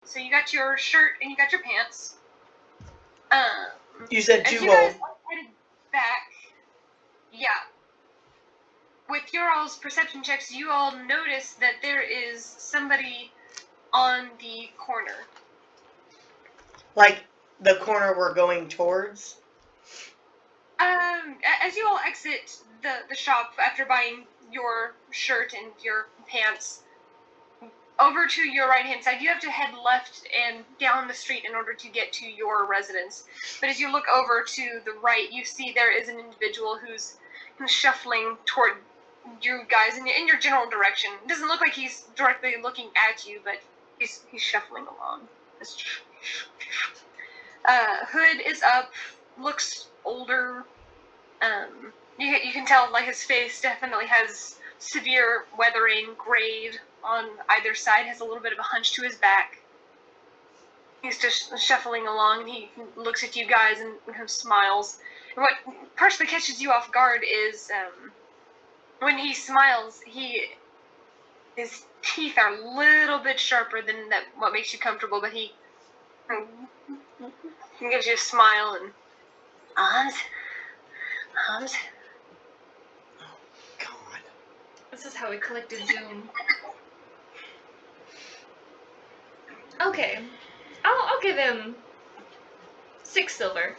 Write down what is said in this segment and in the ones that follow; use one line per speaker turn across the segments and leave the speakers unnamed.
So you got your shirt and you got your pants.
You said
as
two
you guys
gold.
headed back, yeah. With your all's perception checks, you all notice that there is somebody on the corner.
Like the corner we're going towards?
As you all exit the shop after buying your shirt and your pants, over to your right-hand side, you have to head left and down the street in order to get to your residence. But as you look over to the right, you see there is an individual who's shuffling toward you guys in your general direction. It doesn't look like he's directly looking at you, but he's shuffling along. Hood is up, looks older. You can tell like his face definitely has severe weathering, grayed on either side, has a little bit of a hunch to his back. He's just shuffling along, and he looks at you guys and kind of smiles. And what partially catches you off guard is when he smiles, his teeth are a little bit sharper than what makes you comfortable, but he gives you a smile and arms.
Oh, God.
This is how we collected Zoom. Okay. I'll give him 6 silver.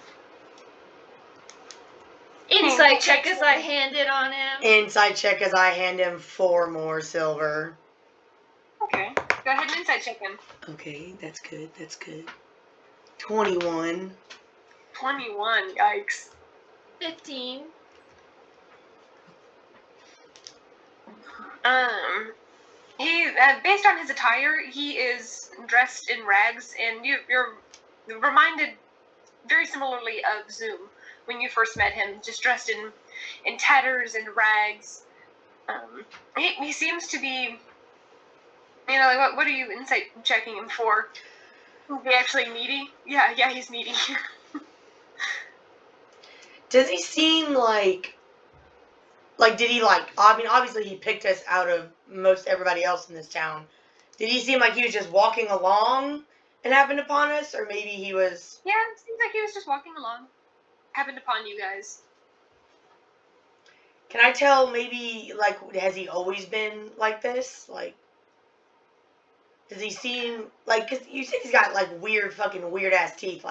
Insight check as I hand it on him.
Insight check as I hand him 4 more silver.
Okay. Go ahead and insight check him.
Okay, that's good, that's good. 21.
21, yikes.
15.
He, based on his attire, he is dressed in rags, and you're reminded very similarly of Zoom when you first met him, just dressed in tatters and rags. He seems to be, like, what are you insight checking him for? Is he actually needy? Yeah, he's needy.
Does he seem like did he obviously he picked us out of most everybody else in this town. Did he seem like he was just walking along and happened upon us, or maybe he was...
Yeah, it seems like he was just walking along. Happened upon you guys.
Can I tell maybe, has he always been like this? Does he seem, because you said he's got, weird-ass teeth,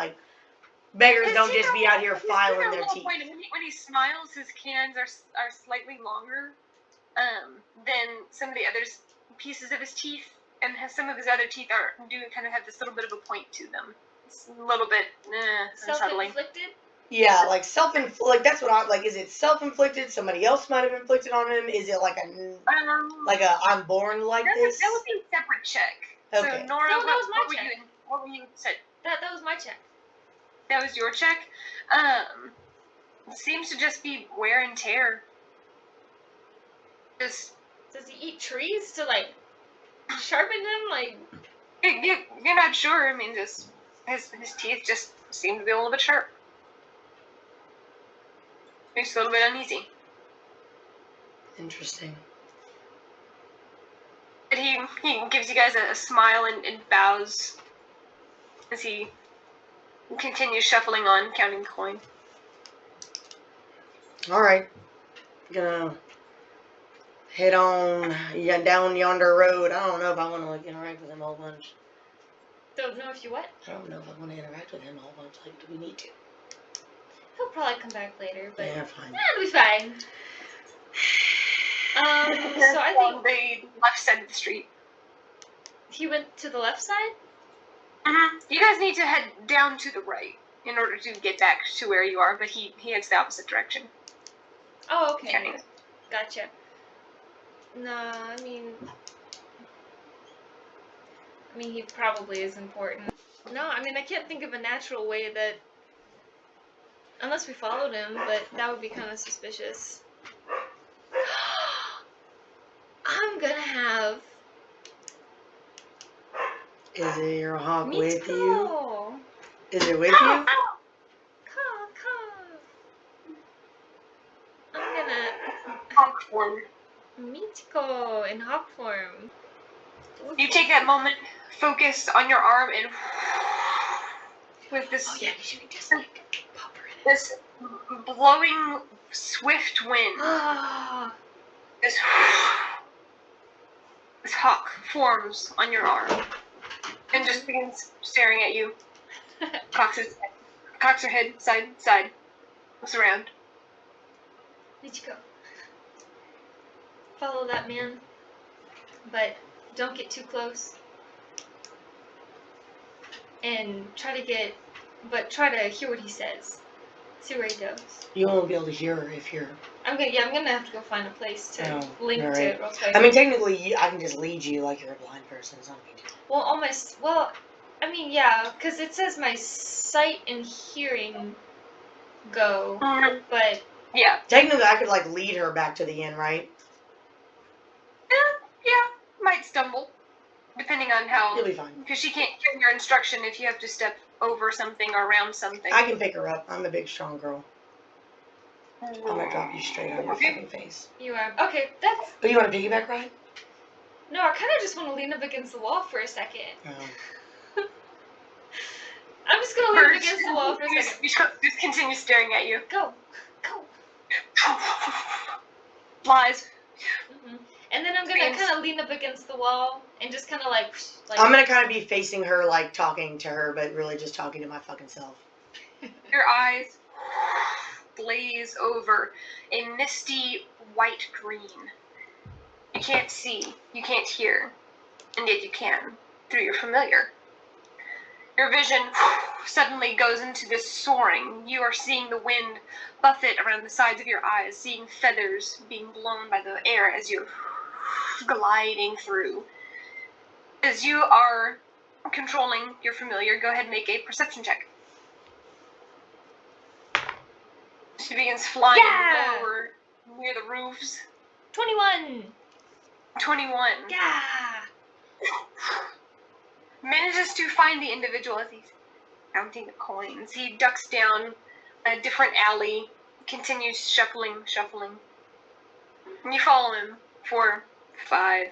beggars don't just be out here filing their teeth.
When he smiles, his cans are slightly longer than some of the other pieces of his teeth, and some of his other teeth do kind of have this little bit of a point to them. It's a little bit unsettling.
Self-inflicted?
Yeah, self-inflicted. That's what is it self-inflicted? Somebody else might have inflicted on him? Is it I'm born like this?
That would be a separate check.
Okay.
So Nora,
that was my check.
What were you said?
That was my check.
That was your check? It seems to just be wear and tear. Does
he eat trees to, sharpen them?
You're not sure. I mean, just his teeth just seem to be a little bit sharp. He's a little bit uneasy.
Interesting.
But he gives you guys a smile and bows as he continues shuffling on, counting the coin.
Alright. Gonna head on down yonder road. I don't know if I want to interact with him a whole bunch.
Don't know if you what?
I don't know if I want to interact with him a whole bunch. Do we need to?
He'll probably come back later, but
yeah, fine.
It'll be fine. So I think
the left side of the street.
He went to the left side?
Mm-hmm. You guys need to head down to the right in order to get back to where you are, but he heads the opposite direction.
Oh, okay. Gotcha. No, I mean, he probably is important. No, I mean, I can't think of a natural way that, unless we followed him, but that would be kind of suspicious. I'm gonna have...
Is it your hawk
Meatco.
with you? Is it with you?
I'm gonna...
Hawk form.
Meatco in hawk form.
You take that moment, focus on your arm, and with this
Oh yeah, you should just like pop her in.
this blowing swift wind,
Ah.
this hawk forms on your arm and just begins staring at you. Cocks her head side to side, looks around.
Michiko. Follow that man, but don't get too close. And try to hear what he says. See where he goes.
You won't be able to hear her if you're...
I'm gonna have to go find a place to link
right.
to it real quick.
I mean, technically, I can just lead you like you're a blind person. It's not a big deal.
Yeah, because it says my sight and hearing go, but...
Yeah.
Technically, I could like lead her back to the inn, right?
Yeah, might stumble, depending on how...
You'll be fine.
Because she can't hear your instruction if you have to step over something or around something.
I can pick her up. I'm a big, strong girl. I'm gonna drop you straight on your fucking face.
You are. Okay, that's...
But you want a piggyback ride?
No, I kind of just want to lean up against the wall for a second. I'm just gonna lean up against the wall for a second.
Just continue staring at you.
Go.
Flies.
Mm-hmm. And then I'm gonna kind of lean up against the wall and just kind of like...
I'm gonna kind of be facing her, like talking to her, but really just talking to my fucking self.
Your eyes glaze over a misty white green. You can't see, you can't hear, and yet you can through your familiar. Your vision suddenly goes into this soaring. You are seeing the wind buffet around the sides of your eyes, seeing feathers being blown by the air as you're gliding through. As you are controlling your familiar, go ahead and make a perception check. She begins flying lower near the roofs.
21!
21.
Yeah!
Manages to find the individual as he's counting the coins. He ducks down a different alley, continues shuffling. And you follow him for 5-10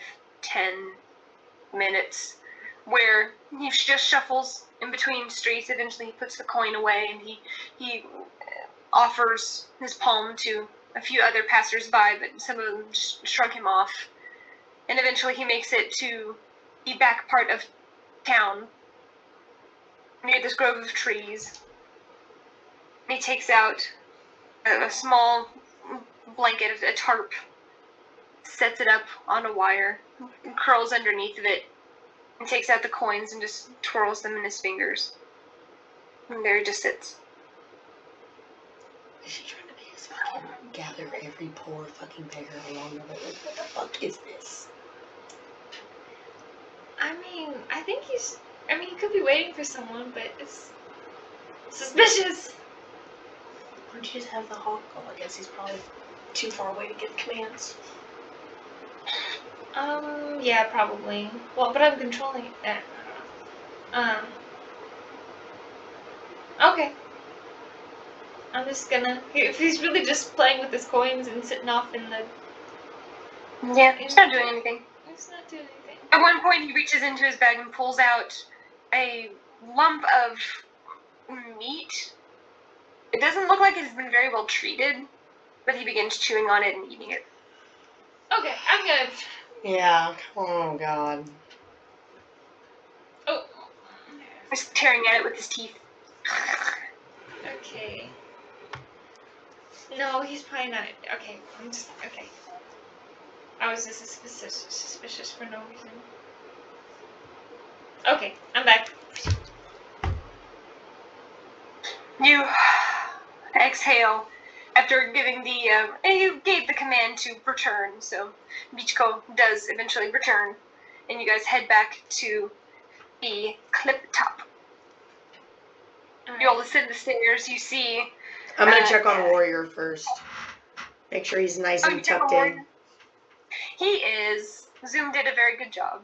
minutes, where he just shuffles in between streets. Eventually he puts the coin away and he offers his palm to a few other passers-by, but some of them just shrug him off. And eventually he makes it to the back part of town, near this grove of trees. And he takes out a small blanket, a tarp, sets it up on a wire, and curls underneath of it, and takes out the coins and just twirls them in his fingers. And there he just sits.
Is she trying to make us fucking gather every poor fucking beggar along the way? What the fuck is this?
I mean, he could be waiting for someone, but it's suspicious.
Why don't you just have the hawk go? I guess he's probably too far away to get commands.
Yeah, probably. Well, but I'm controlling it. Okay. I'm just gonna... If he's really just playing with his coins and sitting off in the...
Yeah, he's not doing anything.
He's not doing anything.
At one point, he reaches into his bag and pulls out a lump of meat. It doesn't look like it's been very well treated, but he begins chewing on it and eating it.
Okay, I'm gonna...
Yeah. Oh, God.
Oh.
Just tearing at it with his teeth.
Okay. No, he's probably not... Okay, Okay. I was just suspicious for no reason. Okay, I'm back.
You exhale after giving you gave the command to return, so Michiko does eventually return, and you guys head back to the cliff top.
Right.
You all ascend the stairs, you see...
I'm gonna check on Warrior first. Make sure he's nice and tucked in.
He is. Zoom did a very good job.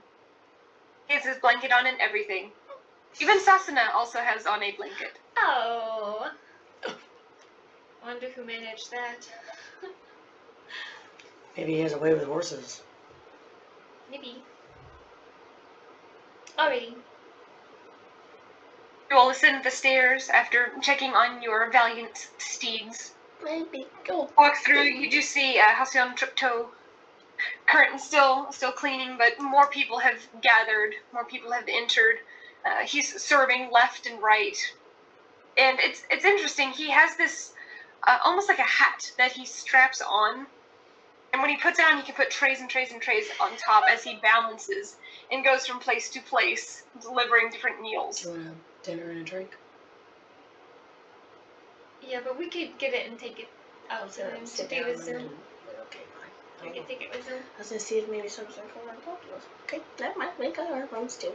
He has his blanket on and everything. Even Sasana also has on a blanket.
Oh. Wonder who managed that.
Maybe he has a way with horses.
Maybe. Alrighty.
You all ascend the stairs after checking on your valiant steeds.
Maybe go.
Walk through, you do see Halcyon Triptoe curtain still cleaning, but more people have gathered, more people have entered. He's serving left and right. And it's interesting, he has this almost like a hat that he straps on. And when he puts it on, he can put trays and trays and trays on top as he balances and goes from place to place, delivering different meals.
Do you want a dinner and a drink?
Yeah, but we could get it and take it out to him to
sit
be
down
with
and
Zoom.
then- Okay, fine.
We could take it with Zoom.
I was gonna see if maybe something's going on. Okay, that might make our rooms too.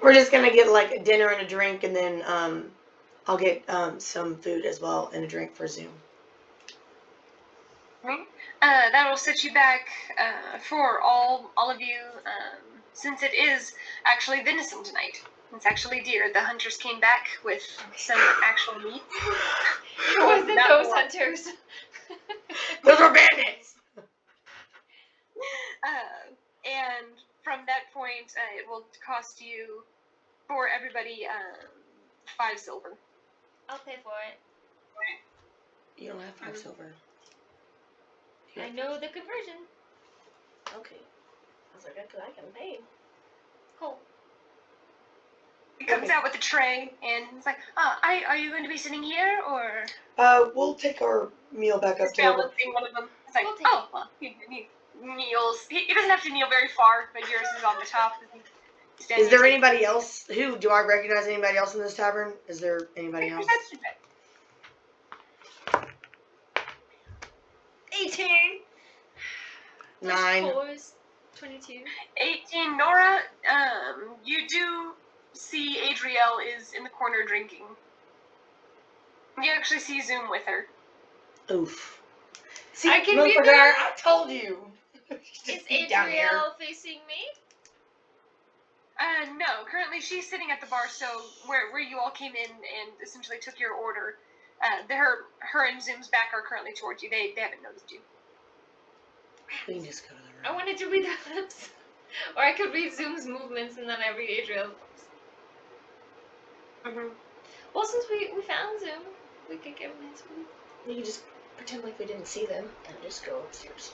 We're just gonna get like a dinner and a drink, and then I'll get some food as well and a drink for Zoom.
That will set you back for all of you, since it is actually venison tonight. It's actually deer. The hunters came back with some actual meat.
It wasn't
Not
those
more.
hunters.
Those are bandits.
And from that point, it will cost you, for everybody, 5 silver.
I'll pay for it.
You don't have 5 silver.
I know the conversion.
Okay. I was like, I can pay.
Cool.
He comes out with a tray, and he's like, are you going to be sitting here, or?
We'll take our meal back up
He's
to our
balancing one of them. It's like,
We'll take
oh, well, he kneels. He doesn't have to kneel very far, but yours is on the top. He's standing
Is there
here.
anybody else? Do I recognize anybody else in this tavern? Is there anybody else?
18.
9.
22.
18. Nora, you do see Adriel is in the corner drinking. You actually see Zoom with her.
Oof. See,
I can read
motherfucker,
that.
I told you.
Is
Sit down here.
Adriel facing me?
No. Currently, she's sitting at the bar, so where you all came in and essentially took your order. Her and Zoom's back are currently towards you. They haven't noticed you.
We can just go to the room.
I wanted to read their lips. Or I could read Zoom's movements and then I read Adriel's lips.
Mm-hmm.
Well, since we found Zoom, we could give him his food.
We can just pretend like we didn't see them and just go upstairs.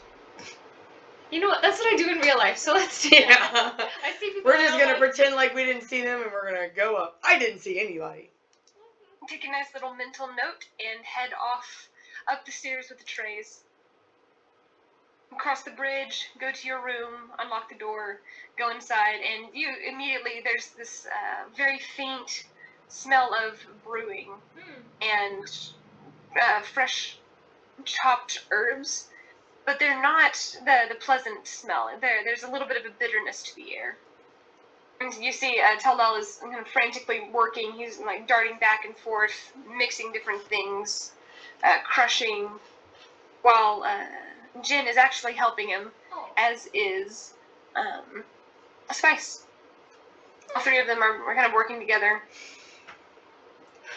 You know what? That's what I do in real life, so let's do that.
Yeah.
I see people.
We're just
and
gonna
I'm like,
pretend like we didn't see them, and we're gonna go up. I didn't see anybody.
Take a nice little mental note and head off up the stairs with the trays. Cross the bridge, go to your room, unlock the door, go inside, and you immediately, there's this very faint smell of brewing and fresh chopped herbs, but they're not the pleasant smell. There's a little bit of a bitterness to the air. And you see Taldal is kind of frantically working. He's like darting back and forth, mixing different things, crushing, while Jin is actually helping him,
Oh.
as is Spice. All three of them are kind of working together.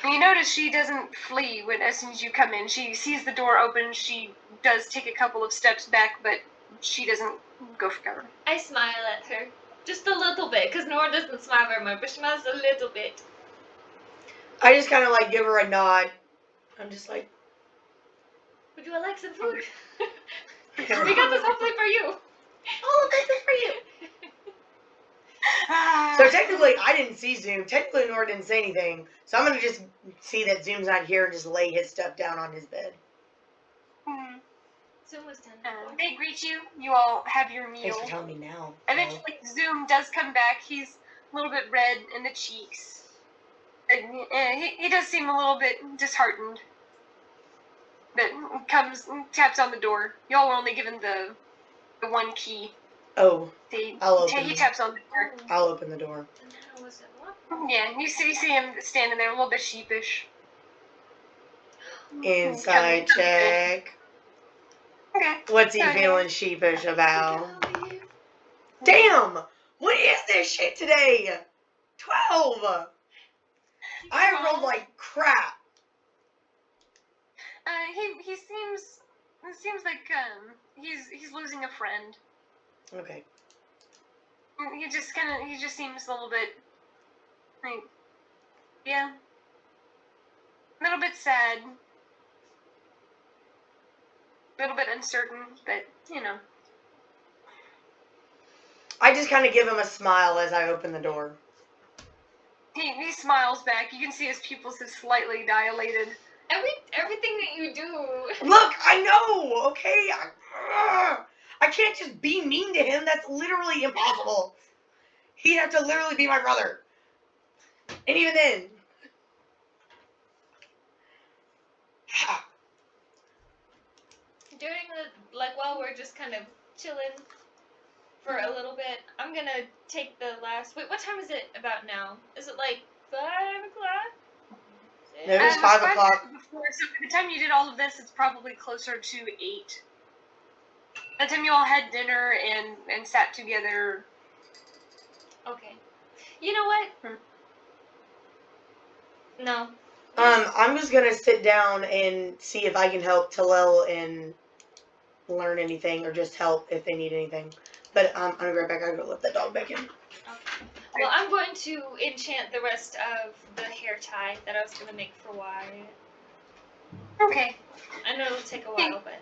And you notice she doesn't flee as soon as you come in. She sees the door open. She does take a couple of steps back, but she doesn't go for cover.
I smile at her. Just a little bit, because Nora doesn't smile very much, but she smiles a little bit.
I just kind of like give her a nod. I'm just like,
Would you like some food? We got this whole plate for you.
All of this is for you.
so technically I didn't see Zoom. Technically Nora didn't say anything. So I'm gonna just see that Zoom's not here and just lay his stuff down on his bed.
Zoom was 10.
They greet you. You all have your meal.
Thanks for telling me now.
Eventually, Zoom does come back. He's a little bit red in the cheeks. And he does seem a little bit disheartened. But comes, taps on the door. Y'all were only given the one key.
Oh,
He
I'll open it.
taps on the door.
I'll open the door.
And how was it? What?
Yeah, you see him standing there a little bit sheepish.
Inside check.
Okay.
What's he
Okay.
feeling sheepish about?
Get out of here.
Damn! What is this shit today? 12! I rolled like crap.
He seems, it seems like he's losing a friend.
Okay.
He just seems a little bit, like, yeah, a little bit sad, a little bit uncertain, but, you know.
I just kind of give him a smile as I open the door.
He smiles back. You can see his pupils have slightly dilated.
Everything that you do.
Look, I know, okay? I can't just be mean to him. That's literally impossible. He'd have to literally be my brother. And even then.
During the, like, while we're just kind of chilling for a little bit, I'm gonna take the last, wait, what time is it about now? Is it like 5 o'clock?
No, it was 5 o'clock.
Before, so by the time you did all of this, it's probably closer to 8. By the time you all had dinner and sat together.
Okay. You know what? No.
I'm just gonna sit down and see if I can help Talel and learn anything, or just help if they need anything. But I'm gonna go right back. I gotta let that dog back in.
Okay. Well, I'm going to enchant the rest of the hair tie that I was gonna make for Wyatt.
Okay.
I know it'll take a while, but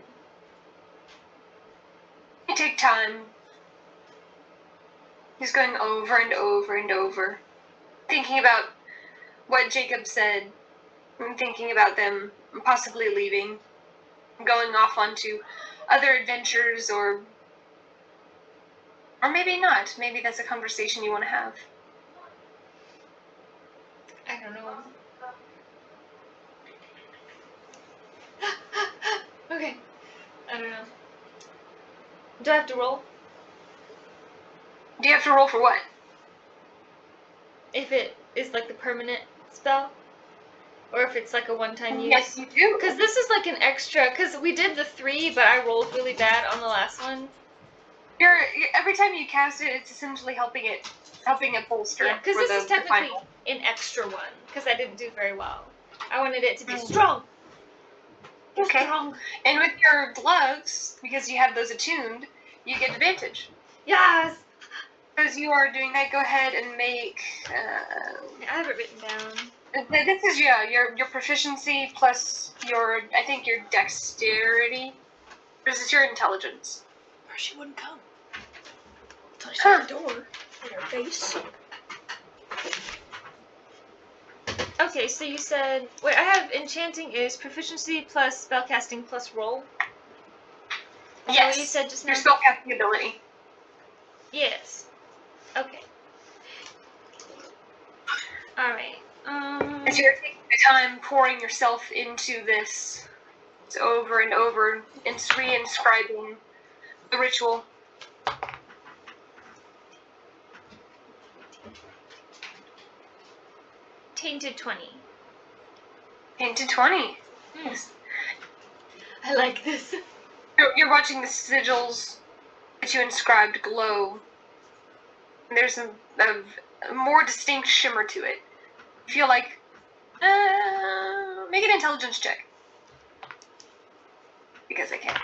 You take time. He's going over and over and over, thinking about what Jacob said, and thinking about them possibly leaving, going off onto other adventures, or maybe not. Maybe that's a conversation you want to have.
I don't know. Okay. I don't know. Do I have to roll?
Do you have to roll for what?
If it is like the permanent spell? Or if it's like a one-time use?
Yes, you do.
Because this is like an extra, because we did the 3, but I rolled really bad on the last one.
Every time you cast it, it's essentially helping it bolster.
Yeah, because this is technically an extra one, because I didn't do very well. I wanted it to be strong.
Okay.
Strong.
And with your gloves, because you have those attuned, you get advantage.
Yes!
As you are doing that, go ahead and make.
I have it written down.
This is your proficiency plus your dexterity. Or is it your intelligence?
Or she wouldn't come. Until she shut the door in her face.
Okay, so you said... Wait, I have enchanting is proficiency plus spellcasting plus roll. Is that what you said just now?
Your spellcasting ability.
Yes. Okay. Alright.
As you're taking the time pouring yourself into this, it's over and over, and reinscribing the ritual.
Tainted 20.
Into 20. Yes.
I like this.
You're watching the sigils that you inscribed glow. And there's a more distinct shimmer to it. You feel like, make an intelligence check. Because I can.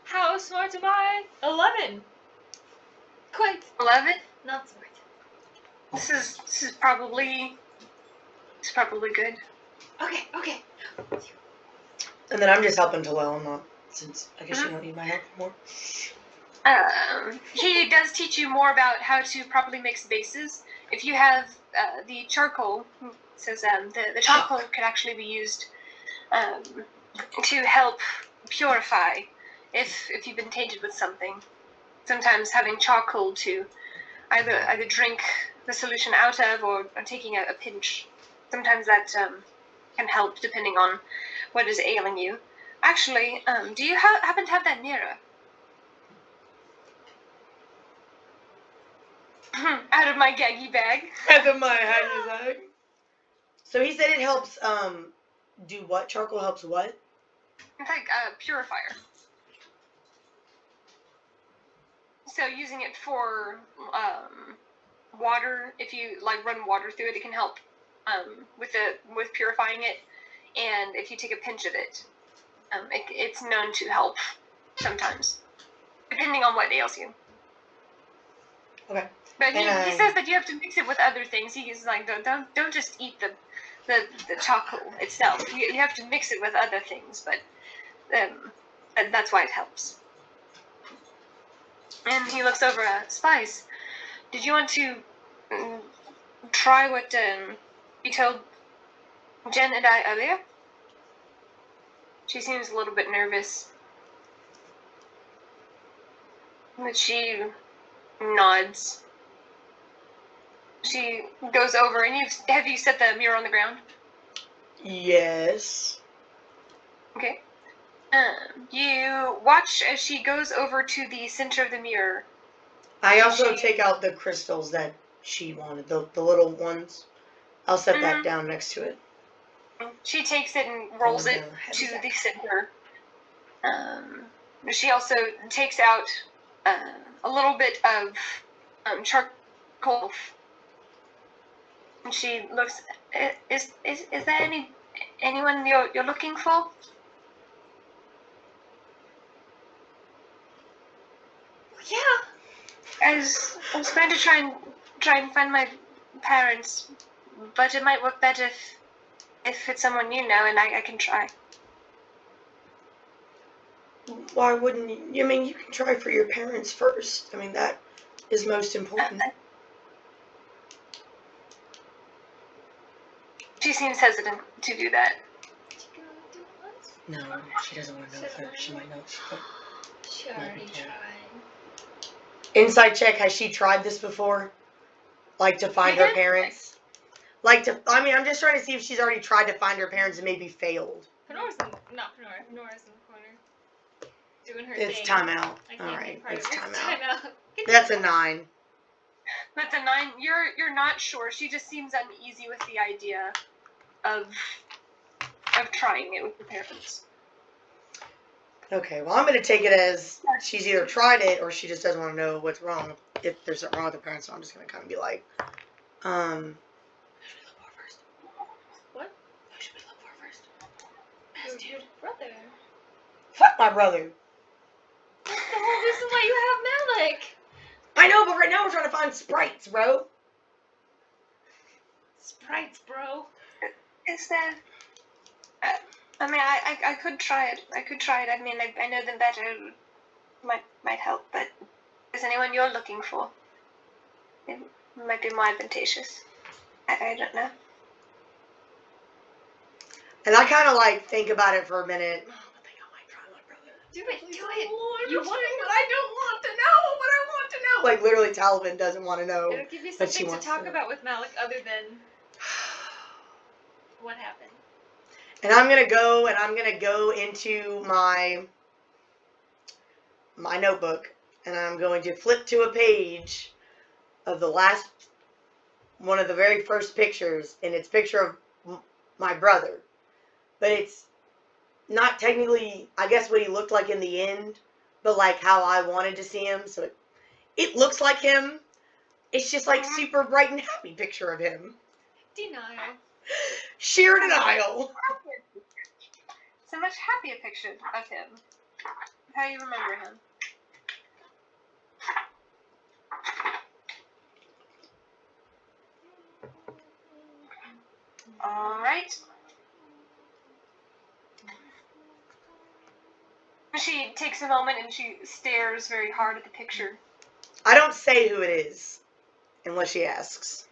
How smart am I? 11. Quite
11?
not smart.
This is probably good.
Okay.
And then I'm just helping Talel, not, since I guess you don't need my help anymore.
He does teach you more about how to properly mix bases. If you have the charcoal, it says the charcoal could actually be used to help purify if you've been tainted with something. Sometimes having charcoal to either drink the solution out of or taking a pinch. Sometimes that can help depending on what is ailing you. Actually, do you happen to have that mirror? Out of my gaggy bag.
Out of my haggy bag. So he said it helps, do what? Charcoal helps what?
It's like a purifier. So using it for water, if you like run water through it, it can help with purifying it. And if you take a pinch of it, it's known to help sometimes, depending on what ails you.
Okay.
But he
And
says that you have to mix it with other things. He's like, don't just eat the charcoal itself. You have to mix it with other things, but and that's why it helps. And he looks over at Spice. Did you want to try what you told Jen and I earlier? She seems a little bit nervous. But she nods. She goes over, and have you set the mirror on the ground?
yes.
Okay. You watch as she goes over to the center of the mirror.
I also take out the crystals that she wanted, the little ones. I'll set that down next to it.
She takes it and rolls it to the center. She also takes out a little bit of charcoal. And she looks. Is there anyone you're looking for?
Yeah.
I was going to try and find my parents, but it might work better if it's someone you know, and I can try.
Why wouldn't you? I mean, you can try for your parents first. I mean, that is most important.
She seems hesitant to do that.
No, she doesn't want to know first. She might know.
She already tried.
Insight check. Has she tried this before? Like to find her parents? I'm just trying to see if she's already tried to find her parents and maybe failed.
Nora's in the corner. Doing her
It's
thing.
time out.
I can't
Alright,
be part
it's
of it.
time
It's
out.
time out.
That's a 9.
That's a 9. You're not sure. She just seems uneasy with the idea of trying it with the parents.
Okay, well, I'm going to take it as she's either tried it or she just doesn't want to know what's wrong, if there's something wrong with the parents, so I'm just going to kind of be like, who should we look for first?
What?
Who should we look for first?
Your brother.
Fuck my brother.
That's the whole reason why you have Malik.
I know, but right now we're trying to find sprites, bro.
Sprites, bro.
Is there... I could try it. I mean, I know them better. Might help, but is anyone you're looking for? It might be more advantageous. I don't know.
And I kind of like think about it for a minute. Oh, I think I might try my brother.
Do it.
You want it, but I don't want to know. But I want to know. Like literally, Talavin doesn't want to know.
It'll give you
But she
something to
wants
talk
to.
about with Malik other than what happened.
And I'm gonna go into my notebook, and I'm going to flip to a page of one of the very first pictures, and it's a picture of my brother. But it's not technically, I guess, what he looked like in the end, but like how I wanted to see him. So it looks like him. It's just like super bright and happy picture of him.
Denial.
Sheer denial.
It's a much happier picture of him. How you remember him. Alright. She takes a moment and she stares very hard at the picture.
I don't say who it is unless she asks.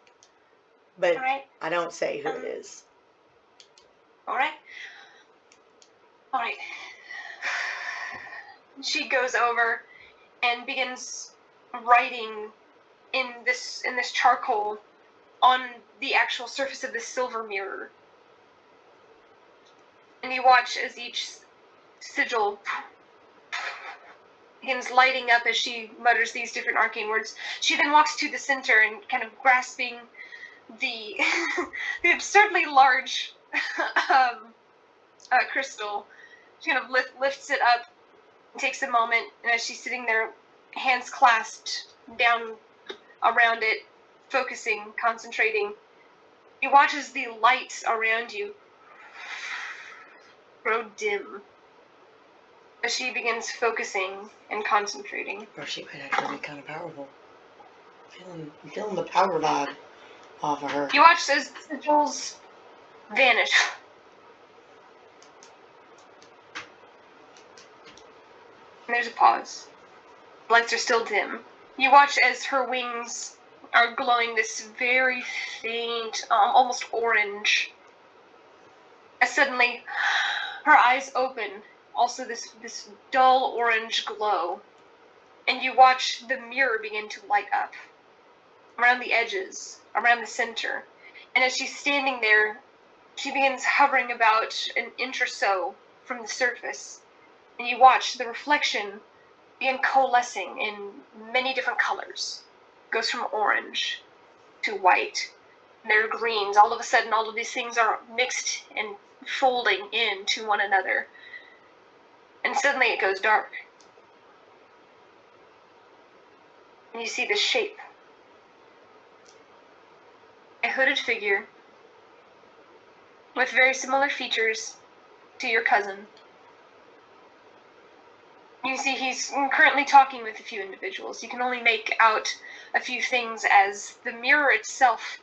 But
Alright.
I don't say who it is.
Alright. Alright. She goes over and begins writing in this charcoal on the actual surface of the silver mirror. And you watch as each sigil begins lighting up as she mutters these different arcane words. She then walks to the center and kind of grasping the the absurdly large crystal. She kind of lifts it up, takes a moment, and as she's sitting there, hands clasped down around it, focusing, concentrating, you watch as the lights around you grow dim as she begins focusing and concentrating.
Or she might actually be kind of powerful. I'm feeling the power vibe off of her.
You watch as the sigils vanish. And there's a pause. The lights are still dim. You watch as her wings are glowing this very faint, almost orange. As suddenly, her eyes open, also this dull orange glow. And you watch the mirror begin to light up. Around the edges, around the center. And as she's standing there, she begins hovering about an inch or so from the surface. And you watch the reflection begin coalescing in many different colors. It goes from orange to white. And there are greens. All of a sudden, all of these things are mixed and folding into one another. And suddenly it goes dark. And you see this shape. A hooded figure with very similar features to your cousin. You see he's currently talking with a few individuals. You can only make out a few things as the mirror itself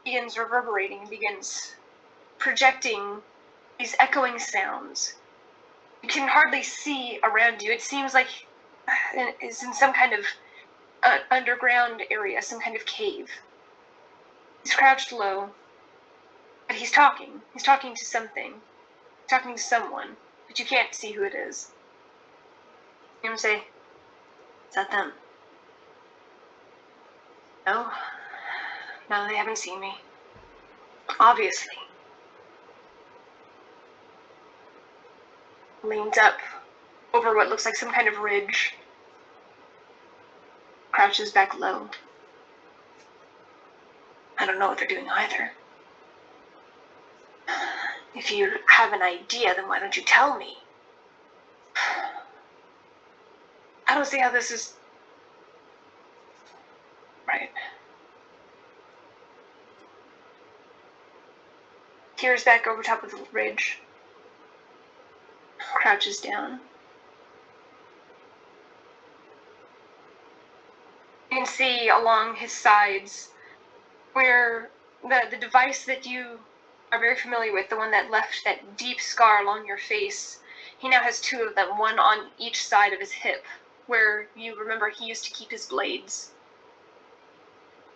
begins reverberating and begins projecting these echoing sounds. You can hardly see around you. It seems like it's in some kind of underground area, some kind of cave. He's crouched low, but he's talking. He's talking to something. He's talking to someone, but you can't see who it is. You say, is that them? No. No, they haven't seen me. Obviously. Leans up over what looks like some kind of ridge. Crouches back low. I don't know what they're doing either. If you have an idea, then why don't you tell me? I don't see how this is right. Peers back over top of the ridge. Crouches down. You can see along his sides where the device that you are very familiar with, the one that left that deep scar along your face, he now has two of them, one on each side of his hip, where you remember he used to keep his blades.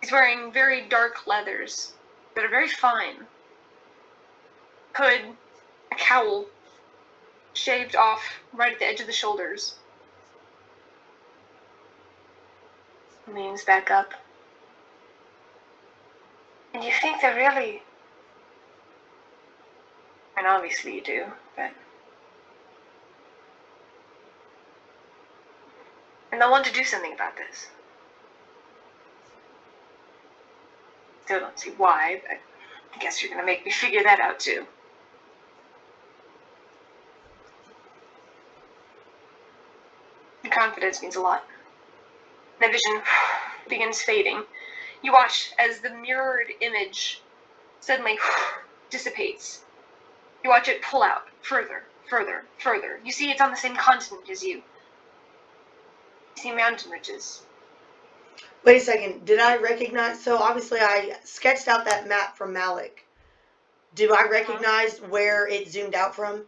He's wearing very dark leathers that are very fine. Hood, a cowl, shaved off right at the edge of the shoulders. Leans back up. And you think they're really... And obviously you do, but... And they'll want to do something about this. Still don't see why, but I guess you're gonna make me figure that out too. Your confidence means a lot. The vision begins fading. You watch as the mirrored image suddenly dissipates. You watch it pull out further, further, further. You see it's on the same continent as you. You see mountain ridges.
Wait a second. Did I recognize? So obviously I sketched out that map from Malik. Do I recognize where it zoomed out from?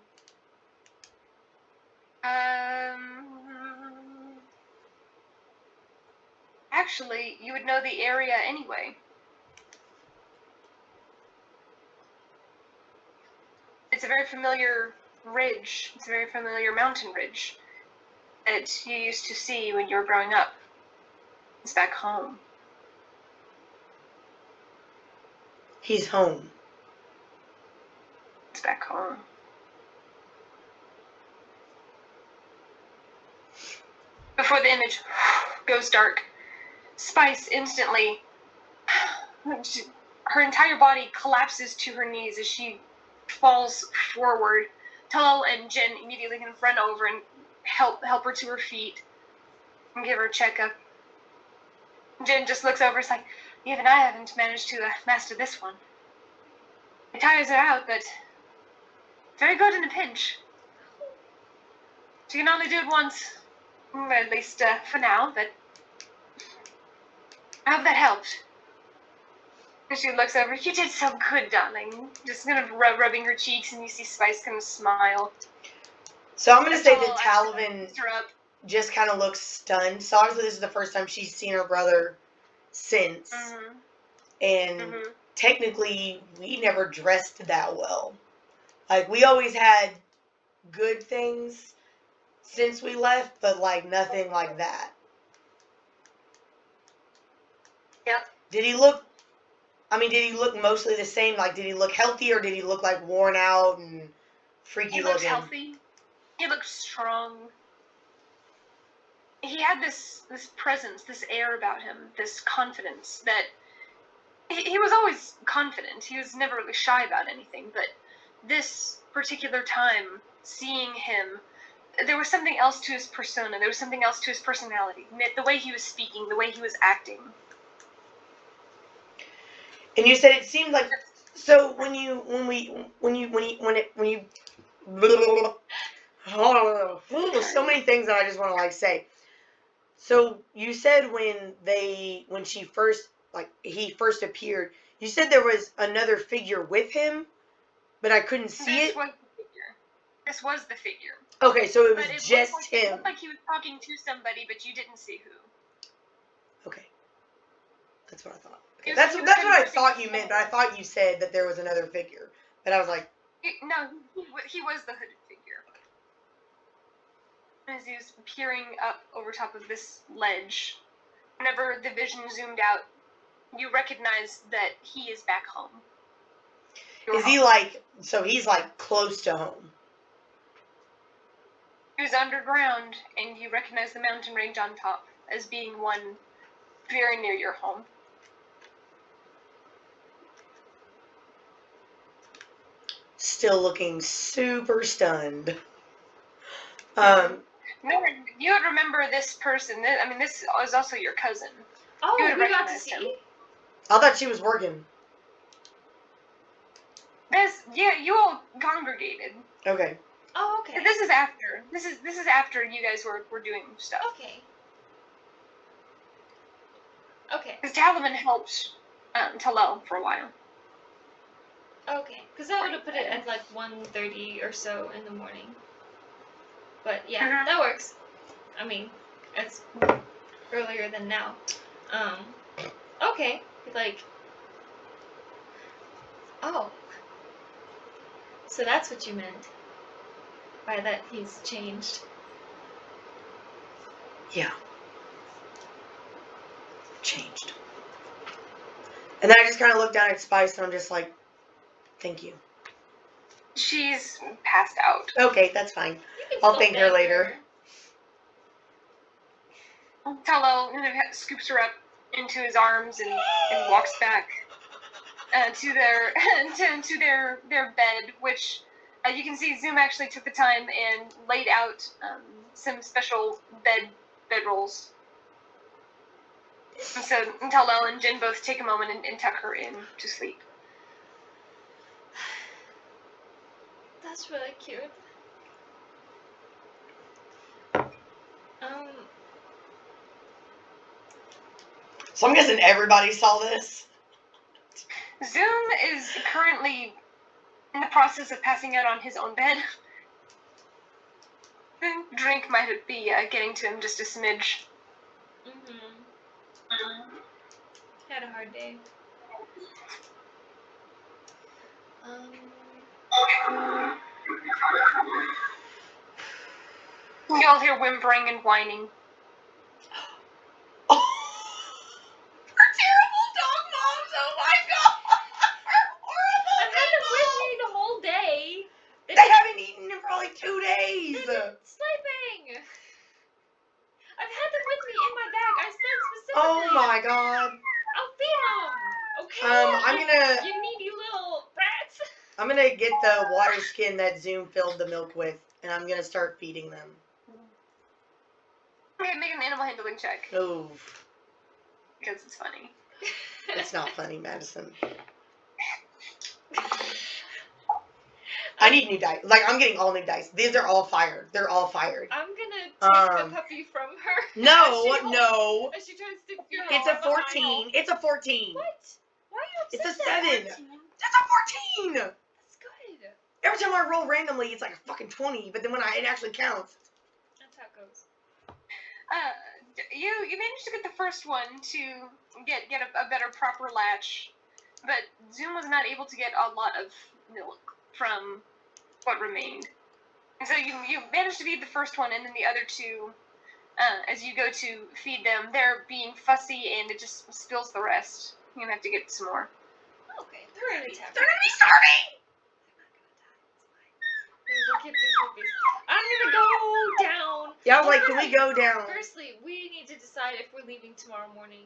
Actually, you would know the area anyway. It's a very familiar ridge. It's a very familiar mountain ridge that you used to see when you were growing up. It's back home.
He's home.
It's back home. Before the image goes dark, Spice instantly, her entire body collapses to her knees as she falls forward. Tal and Jen immediately can run over and help her to her feet and give her a checkup. Jen just looks over, it's like, even I haven't managed to master this one. It tires her out, but very good in a pinch. She can only do it once, at least for now, but I hope that helped. And she looks over. You did so good, darling. Just kind of rubbing her cheeks, and you see Spice kind of smile.
So I'm gonna say that
Tall,
Talavin
lifts her up.
just kind of looks stunned. So obviously this is the first time she's seen her brother since, and technically we never dressed that well. Like we always had good things since we left, but like nothing like that.
Yep.
Did he look mostly the same? Like, did he look healthy, or did he look like worn out and freaky
He looked
looking?
healthy. He looked strong. He had this presence, this air about him, this confidence that he was always confident. He was never really shy about anything, but this particular time, seeing him, there was something else to his persona. There was something else to his personality. The way he was speaking, the way he was acting.
And you said it seemed like, so when you so many things that I just want to like say. So you said when he first appeared, you said there was another figure with him, but I couldn't see it.
This was the figure.
Okay, so it was
But
just him.
It looked like he was talking to somebody, but you didn't see who.
Okay, that's what I thought. Okay. That's what I thought you meant, but I thought you said that there was another figure. But I was like,
no, he was the hooded figure. As he was peering up over top of this ledge, whenever the vision zoomed out, you recognize that he is back home.
Is he like, so he's like close to home?
He was underground, and you recognize the mountain range on top as being one very near your home.
Still looking super stunned.
Nora, you would remember this person. I mean, this is also your cousin.
Oh,
You
we
would
got to
recognize
see?
him.
I thought she was working.
Yeah, you all congregated.
Okay.
Oh, okay.
This is after. This is after you guys were doing stuff.
Okay. Okay.
Because Talavin helped Talal for a while.
Okay. Because I would have put it at like 1:30 or so in the morning. But yeah, that works. I mean, it's earlier than now. Okay. Like, oh. So that's what you meant by that he's changed.
Yeah. Changed. And then I just kind of looked down at Spice and I'm just like, thank you.
She's passed out.
Okay, that's fine. I'll thank her later.
Talal scoops her up into his arms and walks back to their bed, which you can see Zoom actually took the time and laid out some special bed rolls. And so Talal and Jin both take a moment and tuck her in to sleep.
That's really cute.
So I'm guessing everybody saw this.
Zoom is currently in the process of passing out on his own bed. Drink might be getting to him just a smidge.
Had a hard day.
You all hear whimpering and whining.
Oh. We're terrible dog moms, oh my god! Horrible.
I've had them with me the whole day.
They haven't eaten in probably 2 days.
They've been sleeping. I've had them with me in my bag. I said specifically.
Oh my god.
I'll feed them. Okay.
I'm gonna.
You needy little rats.
I'm gonna get the water skin that Zoom filled the milk with, and I'm gonna start feeding them.
Okay, make an animal handling check.
Oh.
Because it's funny.
It's not funny, Madison. I need new dice. Like, I'm getting all new dice. These are all fired. They're all fired.
I'm gonna the puppy from her?
No.
As she tries to feed
It's
her
a 14. It's a 14.
What? Why are you
It's a
upset?
7.
14?
That's a 14.
That's good.
Every time I roll randomly, it's like a fucking 20. But then when it actually counts.
That's how it goes.
You managed to get the first one to get a better proper latch, but Zoom was not able to get a lot of milk from what remained. And so you managed to feed the first one, and then the other two, as you go to feed them, they're being fussy, and it just spills the rest. You're gonna have to get some more.
Okay, they're in a tavern.
They're gonna be starving.
We'll keep these puppies. I'm gonna go down.
Yeah, I was like, can we go down?
Firstly, we need to decide if we're leaving tomorrow morning.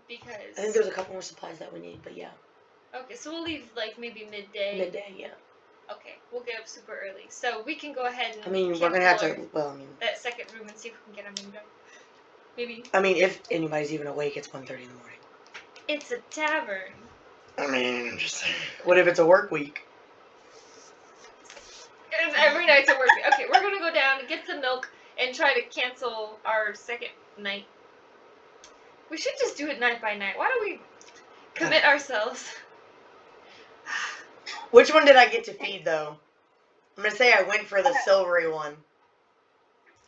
Because
I think there's a couple more supplies that we need, but yeah.
Okay, so we'll leave like maybe midday.
Midday, yeah.
Okay, we'll get up super early, so we can go ahead and.
I mean, we're gonna have to. Well, I mean.
That second room and see if we can get them moved up. Maybe.
I mean, if anybody's even awake, it's 1:30 in the morning.
It's a tavern.
I mean, I'm just saying. What if it's a work week?
Every night's a work week. Okay, we're gonna go down and get some milk and try to cancel our second night. We should just do it night by night. Why don't we commit ourselves?
Which one did I get to feed, though? I'm gonna say I went for the silvery one.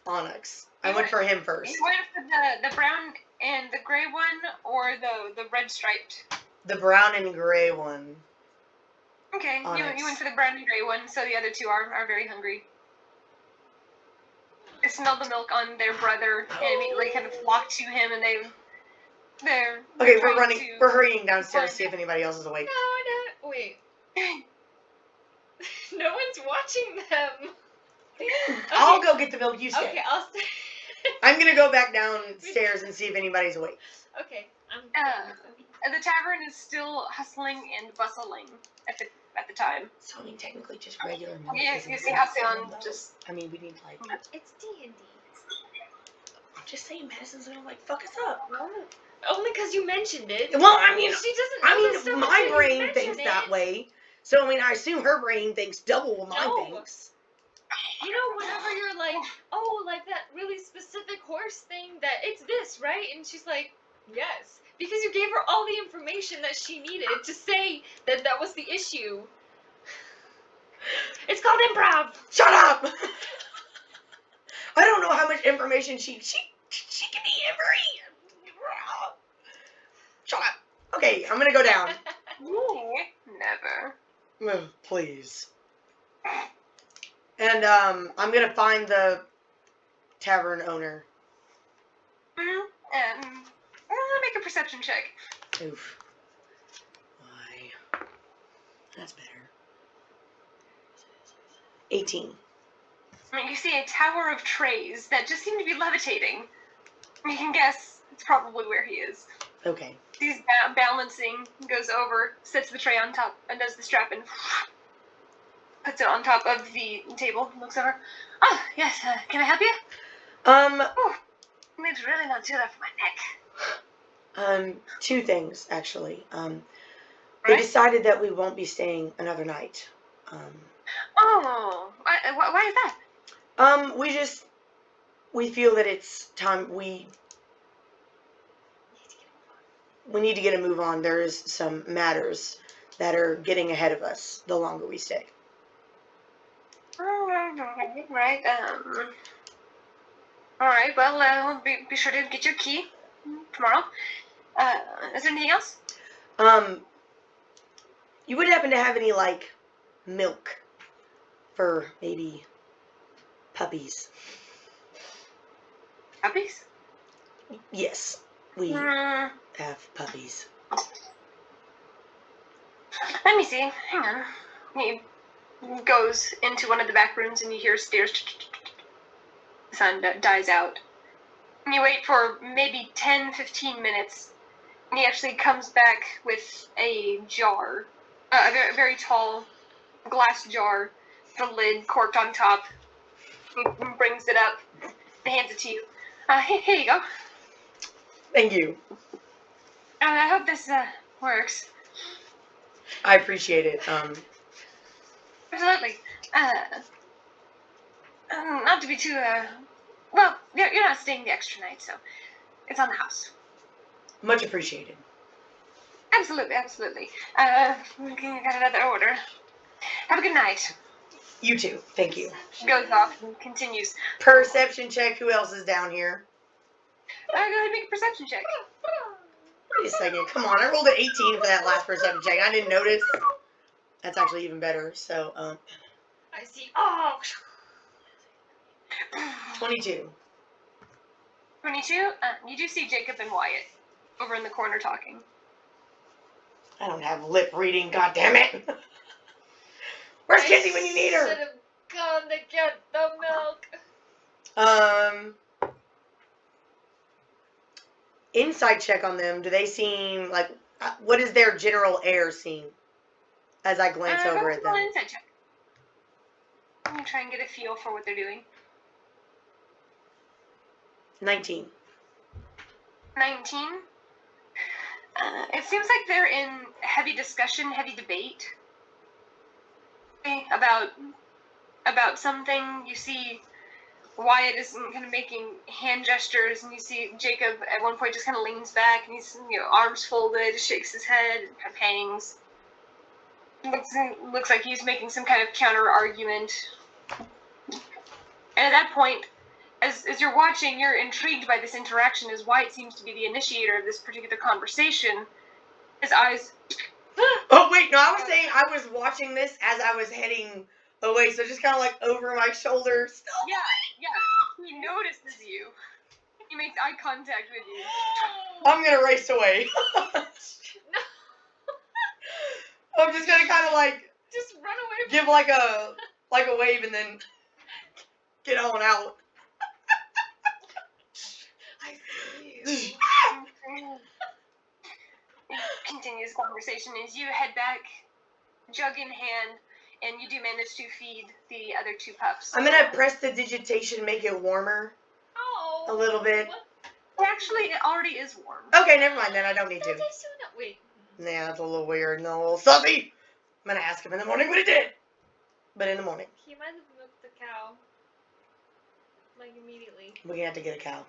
Onyx. I went for him first.
You went for the brown and the gray one, or the red striped?
The brown and gray one.
Okay,
Onyx.
you went for the brown and gray one, so the other two are very hungry. They smelled the milk on their brother and immediately kind of flocked to him, and they're
Okay,
trying to-
we're hurrying downstairs to see if anybody else is awake.
No, wait. No one's watching them.
I'll go get the milk, you stay.
Okay, I'll stay.
I'm gonna go back downstairs and see if anybody's awake.
Okay, I'm.
And the tavern is still hustling and bustling at the time.
So I mean, technically, just regular milk.
Yes,
isn't
you see
enough,
Halcyon
though.
just.
I mean, we need like.
It's D&D.
I'm just saying, Madison's gonna like fuck us up.
Only because you mentioned it.
Well, I mean,
she doesn't. Know this so much
my
that you
brain
mentioned
thinks that
it.
way. So I mean, I assume her brain thinks double what mine
No.
thinks.
You know, whenever you're like, oh, like that really specific horse thing, that it's this, right? And she's like, yes. Because you gave her all the information that she needed to say that that was the issue. It's called improv.
Shut up! I don't know how much information she can be every. Shut up. Okay, I'm gonna go down.
Never.
Please. And I'm gonna find the tavern owner.
Make a perception check.
Oof. Why? That's better. 18.
You see a tower of trays that just seem to be levitating. You can guess it's probably where he is.
Okay.
He's balancing, goes over, sets the tray on top, and does the strap and puts it on top of the table. Looks over. Oh, yes. Can I help you? It's really not too that for my neck.
Two things actually. They
Right?
decided that we won't be staying another night.
Oh, why is that?
We feel that it's time we need to get a move on. There's some matters that are getting ahead of us the longer we stay.
Right. All right. Well, be sure to get your key tomorrow. Is there anything else?
You would happen to have any like milk for maybe puppies?
Puppies?
Yes, we have puppies.
Let me see. Hang on. He goes into one of the back rooms and you hear stairs. The sound dies out. And you wait for maybe 10-15 minutes. And he actually comes back with a jar. A very, very tall glass jar. The lid corked on top. He brings it up and hands it to you. Here you go.
Thank you.
I hope this works.
I appreciate it.
Absolutely. Not to be too, well, you're not staying the extra night, so it's on the house.
Much appreciated.
Absolutely, absolutely. We got another order. Have a good night.
You too. Thank you.
Goes off and continues.
Perception check. Who else is down here?
Go ahead and make a perception check.
Wait a second. Come on. I rolled an 18 for that last perception check. I didn't notice. That's actually even better. So,
I see. Oh!
22.
22. You do see Jacob and Wyatt over in the corner talking.
I don't have lip reading, goddammit. Where's Kizzy when you need her?
Should have gone to get the milk.
Insight check on them. Do they seem like, what is their general air seem? As I glance over at them.
Insight check. I'm gonna try and get a feel for what they're doing.
19.
19. It seems like they're in heavy discussion, heavy debate about something. You see Wyatt is kind of making hand gestures, and you see Jacob at one point just kind of leans back, and he's, arms folded, shakes his head, and kind of hangs. Looks like he's making some kind of counter argument. And at that point, as you're watching, you're intrigued by this interaction, as Wyatt seems to be the initiator of this particular conversation. His eyes...
Oh, wait, no, I was saying I was watching this as I was heading away, so just kind of like over my shoulder.
Yeah, he notices you. He makes eye contact with you.
I'm gonna race away. I'm just gonna kind of like...
Just run away.
Give like a wave and then get on out.
I see you.
Continues conversation as you head back, jug in hand, and you do manage to feed the other two pups.
I'm gonna press the digitation, make it warmer
Oh.
a little bit.
Actually, it already is warm.
Okay, never mind then. I don't need
No,
to.
they soon wait.
Nah, that's a little weird and a little sussy. I'm gonna ask him in the morning what he did. But in the morning.
He might have milked the cow. Like immediately.
We're gonna have to get a cow.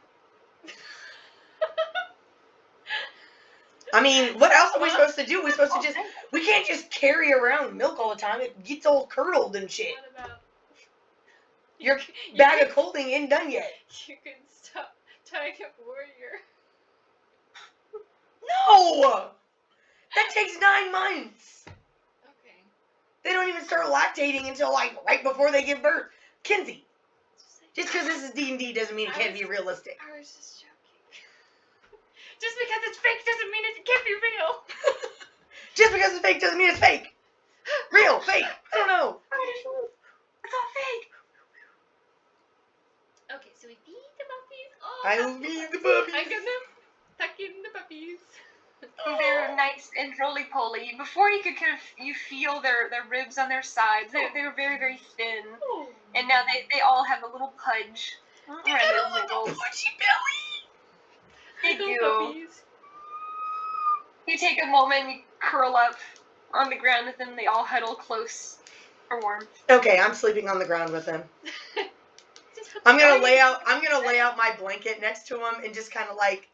I mean, what else are we supposed to do? We're supposed to just... We can't just carry around milk all the time. It gets all curdled and shit.
What about...
Your bag of colding ain't done yet.
You can stop tying up Warrior.
No! That takes 9 months.
Okay.
They don't even start lactating until, like, right before they give birth. Kinsey, just because this is D&D doesn't mean it can't be realistic.
I was just joking. Just because it's fake doesn't mean it can't be real.
Just because it's fake doesn't mean it's fake. Real, fake, I don't know.
It's all fake.
Okay, so we feed the puppies. Oh,
I will feed the puppies.
I'm gonna tuck in the puppies.
They're nice and roly-poly. Before you could you feel their ribs on their sides. They're very, very thin.
Oh.
And now they all have a little pudge.
You got a little pudgy belly.
They
Little
do.
puppies.
You take a moment, you curl up on the ground with them. They all huddle close for warmth.
Okay, I'm sleeping on the ground with them. I'm gonna lay out my blanket next to them and just kind of like...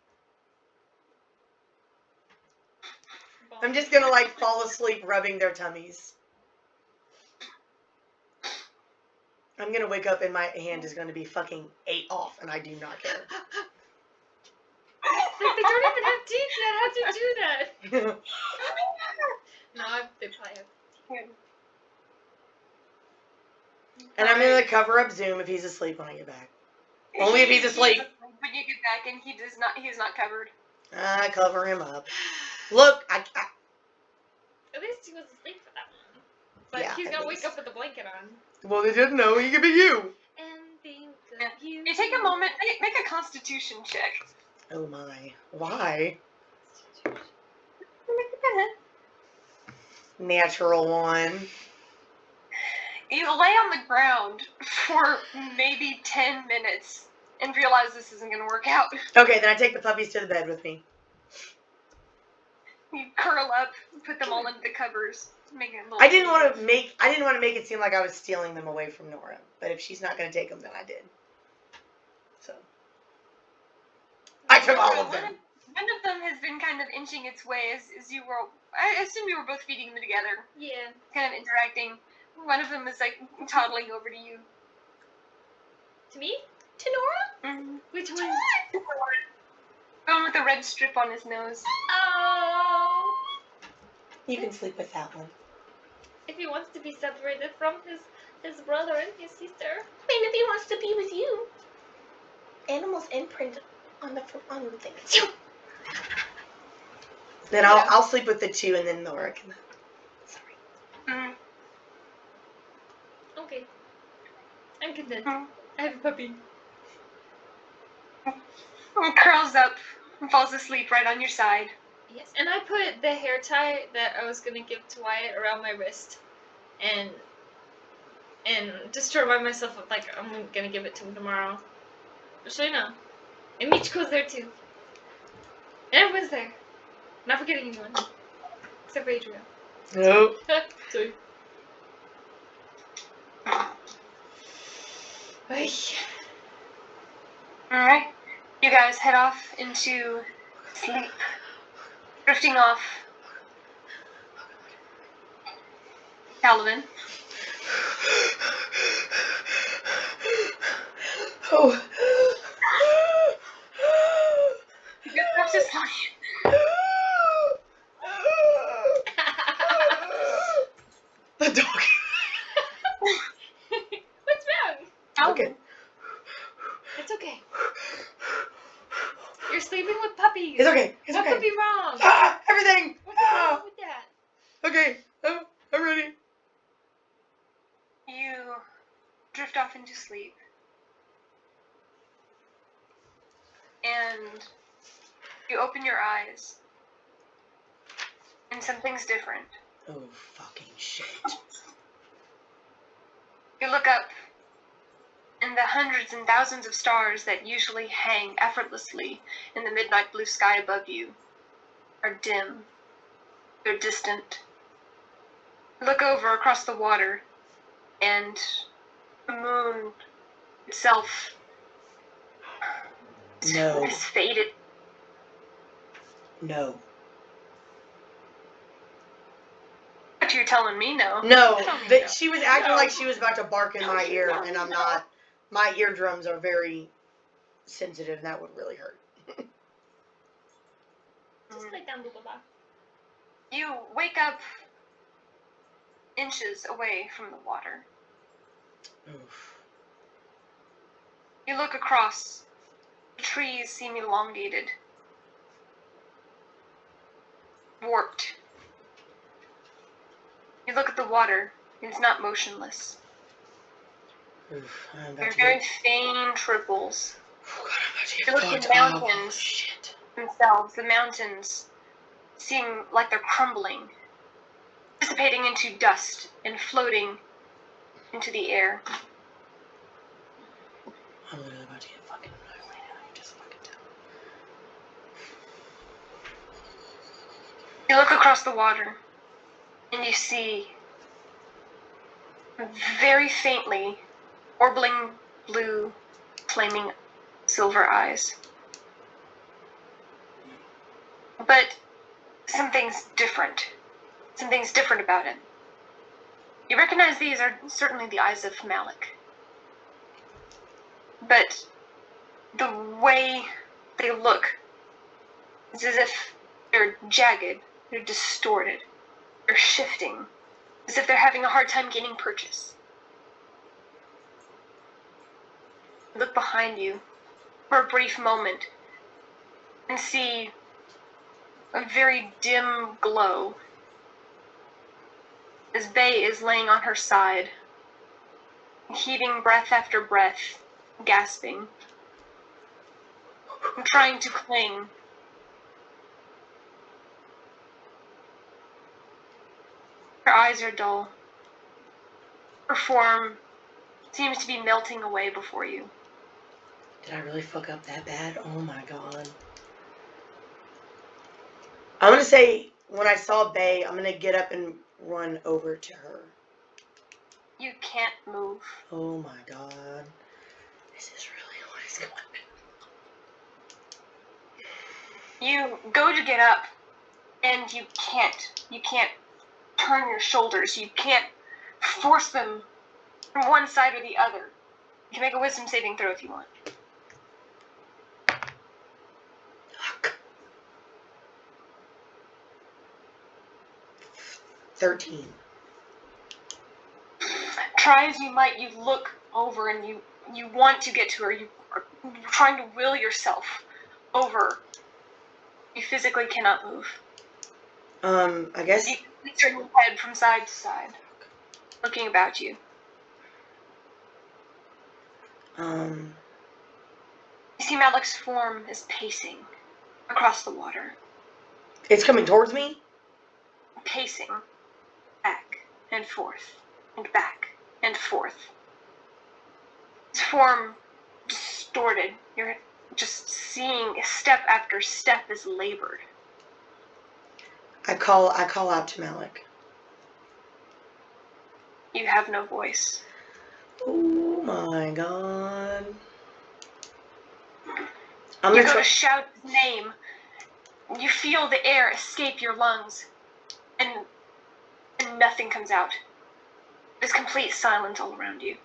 I'm just gonna like fall asleep rubbing their tummies. I'm gonna wake up and my hand is gonna be fucking 8 off and I do not care.
Like, they don't even have teeth yet. How'd you do that? No, they probably have.
And I'm gonna cover up Zoom if he's asleep when I get back. Only if he's asleep.
When you get back and he's not covered.
I cover him up. Look, I
At least he was asleep for that one. But
Yeah,
he's
at
gonna wake
least.
up with a blanket on.
well, they didn't know he could be you.
And think
Yeah.
of you.
You take a moment, make a constitution check.
Oh my, why? Natural 1.
You lay on the ground for maybe 10 minutes and realize this isn't going to work out.
Okay, then I take the puppies to the bed with me.
You curl up, put them all into the covers, making it a little.
I didn't want to make it seem like I was stealing them away from Nora. But if she's not going to take them, then I did. So I took all of them.
One of them has been kind of inching its way as you were. I assume you were both feeding them together.
Yeah.
Kind of interacting. One of them is like toddling over to you.
To me?
To Nora?
Mm-hmm.
Which one?
The one with the red strip on his nose.
Oh.
You can sleep with that one.
If he wants to be separated from his brother and his sister.
I mean, if he wants to be with you. Animals imprint on the thing.
Then I'll sleep with the two, and then Nora can. Sorry.
Mm-hmm.
Okay. I'm content.
Mm-hmm.
I have a puppy.
Curls up and falls asleep right on your side.
Yes, and I put the hair tie that I was gonna give to Wyatt around my wrist, and just to remind myself of like I'm gonna give it to him tomorrow. Just so you know, and Michiko's there too. And everyone's there. Not forgetting anyone, except for Adriel.
Nope.
Sorry. Ay.
Alright. You guys head off into sleep. Drifting off. Talavin.
Oh.
You just have to sleep.
The dog.
What's wrong?
Okay.
It's okay. You're sleeping with puppies.
It's okay. It's
What
okay.
could be wrong?
Ah, everything.
What's wrong with that?
Okay. I'm ready.
You drift off into sleep. And you open your eyes. And something's different.
Oh, fucking shit.
You look up, and the hundreds and thousands of stars that usually hang effortlessly in the midnight blue sky above you are dim. They're distant. You look over across the water, and the moon itself
No.
has faded.
No.
But you're telling me no.
No.
Tell me
That
no.
she was acting
No.
like she was about to bark in my ear, and I'm not. My eardrums are very sensitive, and that would really hurt.
Just lay down, Bubba.
You wake up inches away from the water.
Oof.
You look across. The trees seem elongated, warped. You look at the water. It's not motionless.
Oof. I'm about
They're
to
very
get.
faint ripples.
Oh, God, I'm about to
You
get
look at
fucked
the
up.
mountains.
Shit.
Themselves, the mountains seem like they're crumbling, dissipating into dust and floating into the air.
I'm literally about to get fucking annihilated. I can just fucking tell.
You look across the water, and you see very faintly orbling blue, flaming silver eyes. But something's different. Something's different about it. You recognize these are certainly the eyes of Malik. But the way they look is as if they're jagged, they're distorted, they're shifting, as if they're having a hard time gaining purchase. Look behind you for a brief moment and see a very dim glow as Bay is laying on her side, heaving breath after breath, gasping, and trying to cling. Her eyes are dull. Her form seems to be melting away before you.
Did I really fuck up that bad? Oh my god. I'm gonna say when I saw Bay, I'm gonna get up and run over to her.
You can't move.
Oh my god. This is really what is going on.
You go to get up, and you can't. You can't turn your shoulders. You can't force them from one side or the other. You can make a wisdom saving throw if you want.
Fuck. 13.
Try as you might, you look over and you want to get to her. You are trying to will yourself over. You physically cannot move.
I guess.
You turn your head from side to side, looking about you. You see Malik's form is pacing across the water.
It's coming towards me?
Pacing back and forth and back and forth. His form distorted. You're just seeing step after step is labored.
I call out to Malik.
You have no voice.
Oh my god.
You go to shout his name. You feel the air escape your lungs. And nothing comes out. There's complete silence all around you.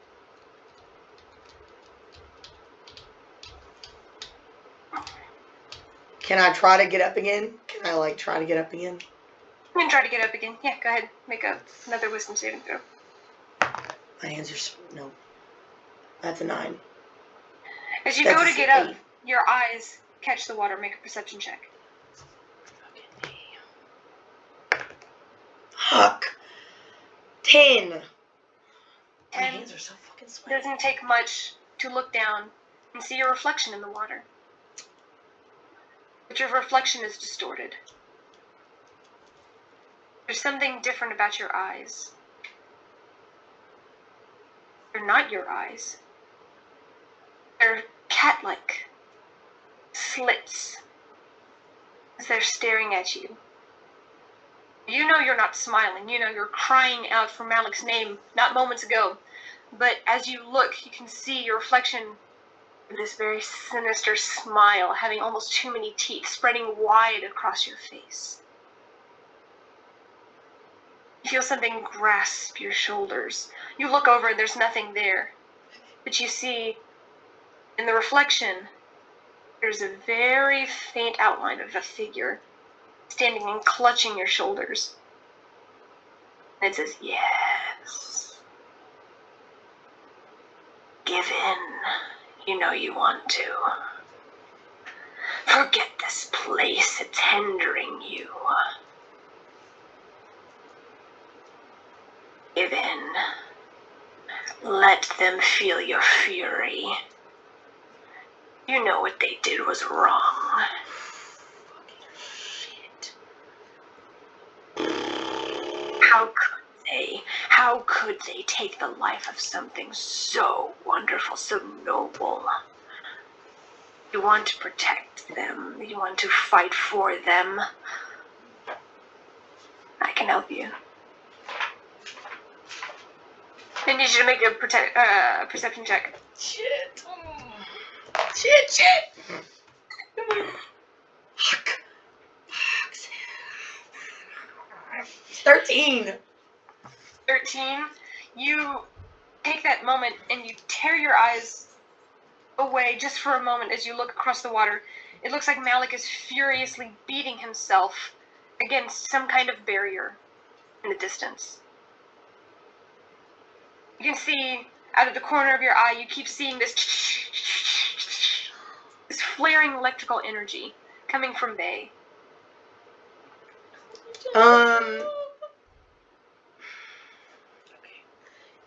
Can I try to get up again? Can I, try to get up again?
You can try to get up again. Yeah, go ahead. Make another wisdom saving throw.
My hands are... No. That's a 9.
As you
That's
go
a
to get up,
8.
your eyes catch the water. Make a perception check.
Fuck. 10. My
10.
hands are so fucking sweaty.
It doesn't take much to look down and see your reflection in the water. But your reflection is distorted. There's something different about your eyes. They're not your eyes. They're cat-like slits as they're staring at you. You know you're not smiling. You know you're crying out for Malik's name not moments ago. But as you look, you can see your reflection of this very sinister smile, having almost too many teeth, spreading wide across your face. You feel something grasp your shoulders. You look over and there's nothing there. But you see, in the reflection, there's a very faint outline of a figure standing and clutching your shoulders. And it says, yes. Give in. You know you want to. Forget this place. It's hindering you. Give in. Let them feel your fury. You know what they did was wrong.
Shit.
How could they take the life of something so wonderful, so noble? You want to protect them. You want to fight for them. I can help you. I need you to make a perception check.
Shit. Shit. Fuck. 13.
13. You take that moment and you tear your eyes away just for a moment as you look across the water. It looks like Malik is furiously beating himself against some kind of barrier in the distance. You can see out of the corner of your eye, you keep seeing this flaring electrical energy coming from Bay.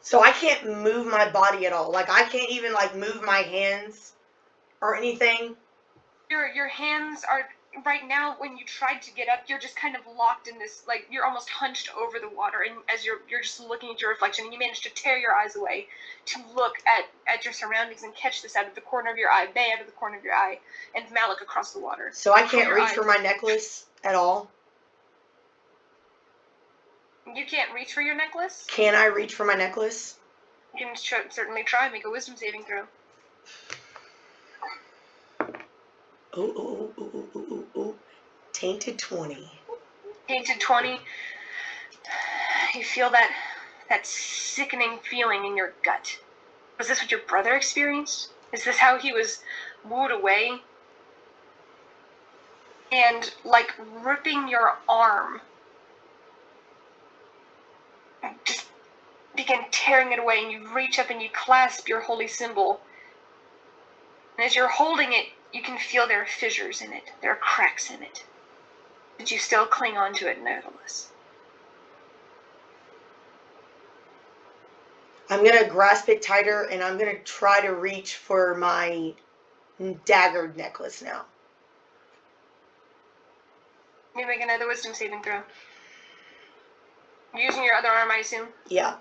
So I can't move my body at all. I can't even move my hands or anything.
Your hands are right now. When you tried to get up, you're just kind of locked in this. You're almost hunched over the water, and as you're just looking at your reflection, and you manage to tear your eyes away to look at your surroundings and catch this out of the corner of your eye, Bay out of the corner of your eye, and Malik across the water.
So I can't reach for my necklace at all.
You can't reach for your necklace?
Can I reach for my necklace?
You can certainly try. Make a wisdom saving throw.
Ooh. Tainted 20.
Tainted 20. You feel that sickening feeling in your gut. Was this what your brother experienced? Is this how he was wooed away? And, like, ripping your arm, just begin tearing it away, and you reach up and you clasp your holy symbol. And as you're holding it, you can feel there are fissures in it. There are cracks in it. But you still cling on to it nevertheless.
I'm going to grasp it tighter, and I'm going to try to reach for my daggered necklace now.
You make another wisdom saving throw. Using your other arm, I assume?
Yeah.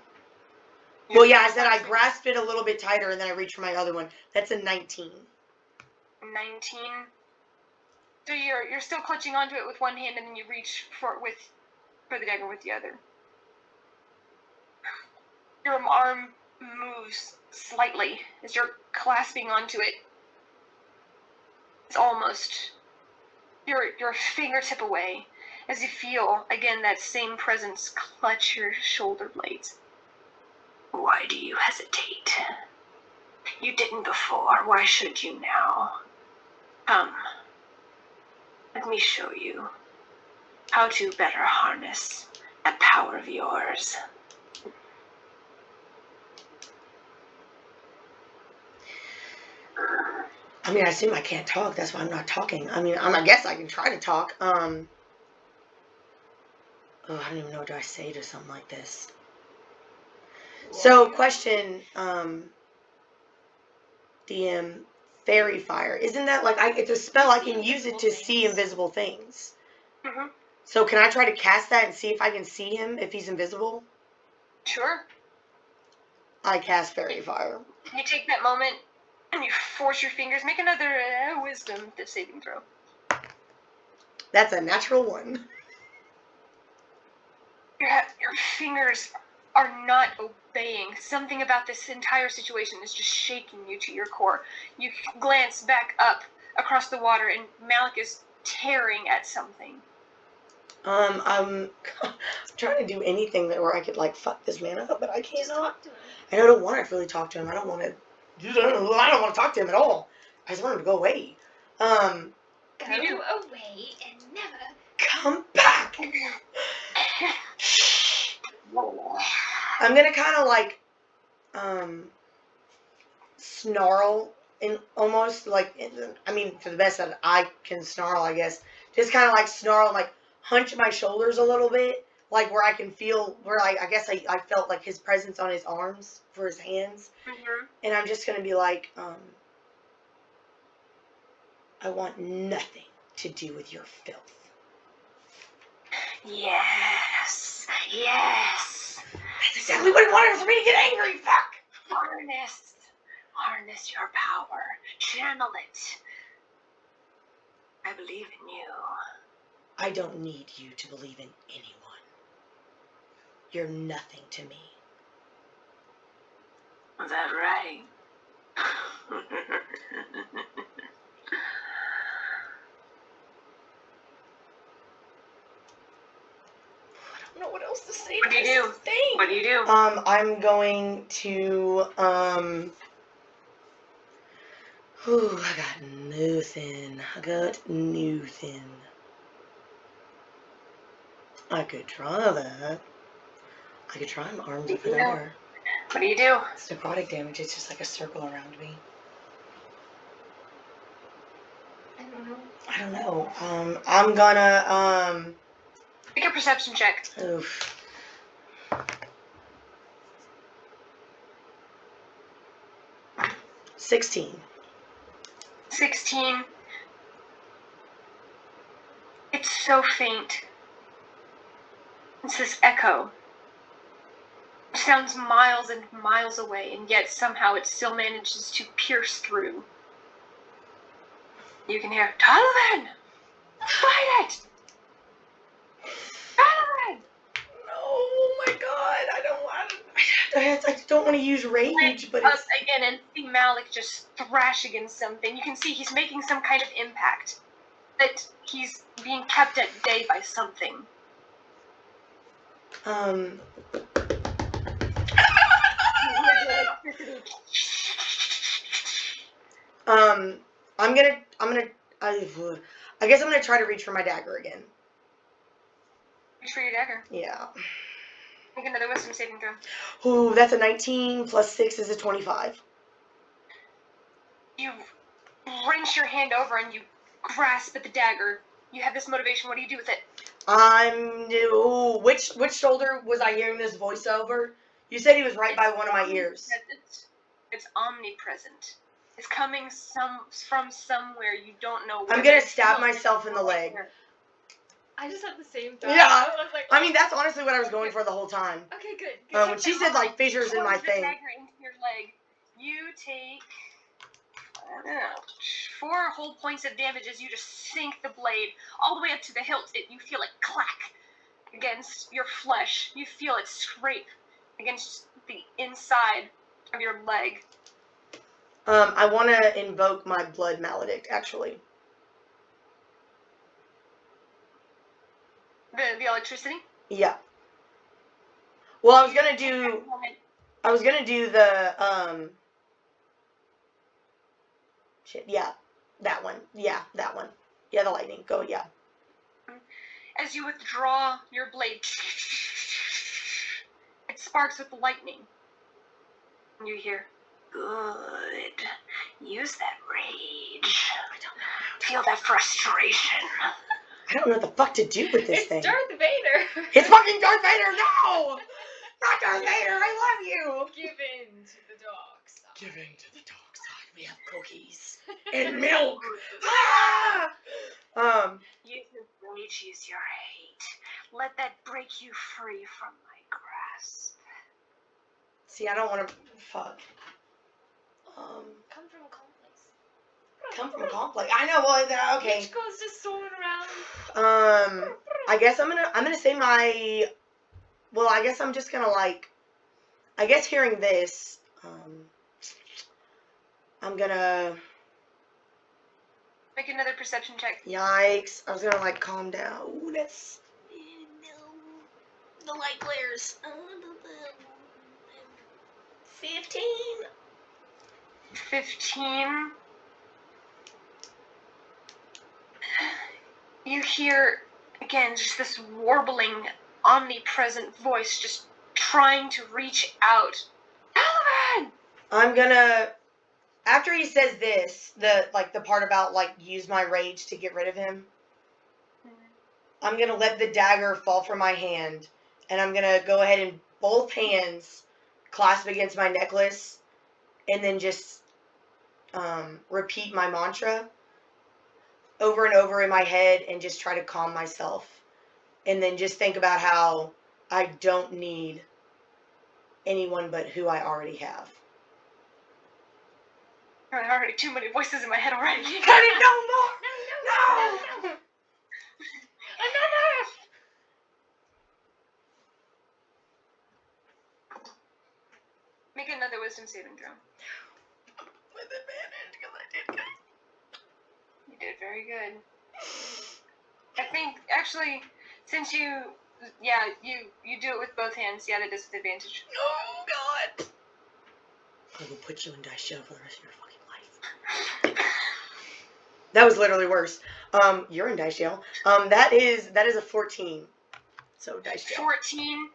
Well, yeah, I said I grasped it a little bit tighter, and then I reached for my other one. That's a 19.
19. So you're still clutching onto it with one hand, and then you reach for the dagger with the other. Your arm moves slightly as you're clasping onto it. It's almost you're a fingertip away as you feel again that same presence clutch your shoulder blades. Why do you hesitate? You didn't before. Why should you now? Come. Let me show you how to better harness that power of yours.
I mean, I assume I can't talk. That's why I'm not talking. I mean, I guess I can try to talk. I don't even know what do I say to something like this. So, question, DM, fairy fire. Isn't that like, it's a spell I can use it to see invisible things.
Mm-hmm.
So can I try to cast that and see if I can see him if he's invisible?
Sure.
I cast fairy fire.
You take that moment and you force your fingers. Make another wisdom saving throw.
That's a natural 1.
Your fingers are not obeying. Something about this entire situation is just shaking you to your core. You glance back up across the water, and Malik is tearing at something.
I'm trying to do anything where I could like fuck this man up, but I can't.
Just talk to him.
I don't want to really talk to him. I don't want to talk to him at all. I just want him to go away.
Go away and never
come back. I'm gonna kind of like snarl and almost like, I mean, for the best that I can snarl, I guess, just kind of like snarl and like hunch my shoulders a little bit, like where I can feel where I guess I felt like his presence on his arms for his hands.
Mm-hmm.
And I'm just gonna be like, I want nothing to do with your filth.
Yes.
That's exactly what he wanted for me to get angry. Fuck.
Harness your power. Channel it. I believe in you.
I don't need you to believe in anyone. You're nothing to me.
Is that right?
I don't know what else to say.
What do you do? What do you do?
I'm going to, I got nothing. I could try that. I could try my arms up and over.
What do you do?
It's necrotic damage. It's just like a circle around me.
I don't know.
I'm gonna,
Make a perception check.
oof. $16.
16. It's so faint. It's this echo. It sounds miles and miles away, and yet somehow it still manages to pierce through. You can hear, Talavin! Fight it! Talavin!
No. I don't want to use rage, but
Up
it's...
again and see Malik just thrash against something. You can see he's making some kind of impact. That he's being kept at bay by something.
I guess I'm gonna try to reach for my dagger again.
Reach for your dagger.
Yeah.
Make another wisdom saving throw.
Ooh, that's a 19 plus 6 is a 25.
You wrench your hand over and you grasp at the dagger. You have this motivation. What do you do with it?
Which shoulder was I hearing this voice over? You said he was right by one of my ears.
It's omnipresent. It's coming from somewhere you don't know where.
I'm gonna stab myself in the leg.
I just had the same thought.
Yeah.
I was like,
I mean, that's honestly what I was going for the whole time.
okay, good.
When she said, like, fissures in my
Plunge the
thing.
dagger into your leg. You take, I don't know, 4 whole points of damage as you just sink the blade all the way up to the hilt. You feel it clack against your flesh. You feel it scrape against the inside of your leg.
I want to invoke my blood maledict, actually.
The electricity?
Yeah. Well, I was gonna do the, shit, yeah, that one. Yeah, that one. Yeah, the lightning. Go, yeah.
As you withdraw your blade, it sparks with lightning. And you hear, good. Use that rage.
I don't know how to.
Feel that frustration.
I don't know what the fuck to do with this
It's
thing.
Darth Vader.
It's fucking Darth Vader, no! Not Darth Vader, I love you!
Give in to the dark side.
Giving to the dark side, we have cookies. And milk! Ah!
Use your rage, use your hate. Let that break you free from my grasp.
See, I don't want to, fuck.
Come from a complex.
Come from a complex. I know, well, okay.
Each goes just soaring around.
I guess I'm gonna say my, well, I guess I'm just gonna, like, I guess hearing this, I'm gonna,
Make another perception check.
yikes, I was gonna, like, calm down. Ooh, that's, no, the light glares. 15.
15. You hear, again, just this warbling, omnipresent voice just trying to reach out. Talavin!
I'm gonna, after he says this, the part about, like, use my rage to get rid of him, I'm gonna let the dagger fall from my hand, and I'm gonna go ahead and both hands clasp against my necklace, and then just repeat my mantra over and over in my head and just try to calm myself. And then just think about how I don't need anyone but who I already have.
There are already too many voices in my head already.
I didn't know more! No!
Another! Make another wisdom saving throw.
With advantage, because I did good.
You did very good. I think, actually, since you do it with both hands, yeah, that is with advantage.
Oh, God. I will put you in dice jail for the rest of your fucking life. That was literally worse. You're in dice jail. That is a 14. So dice jail.
14.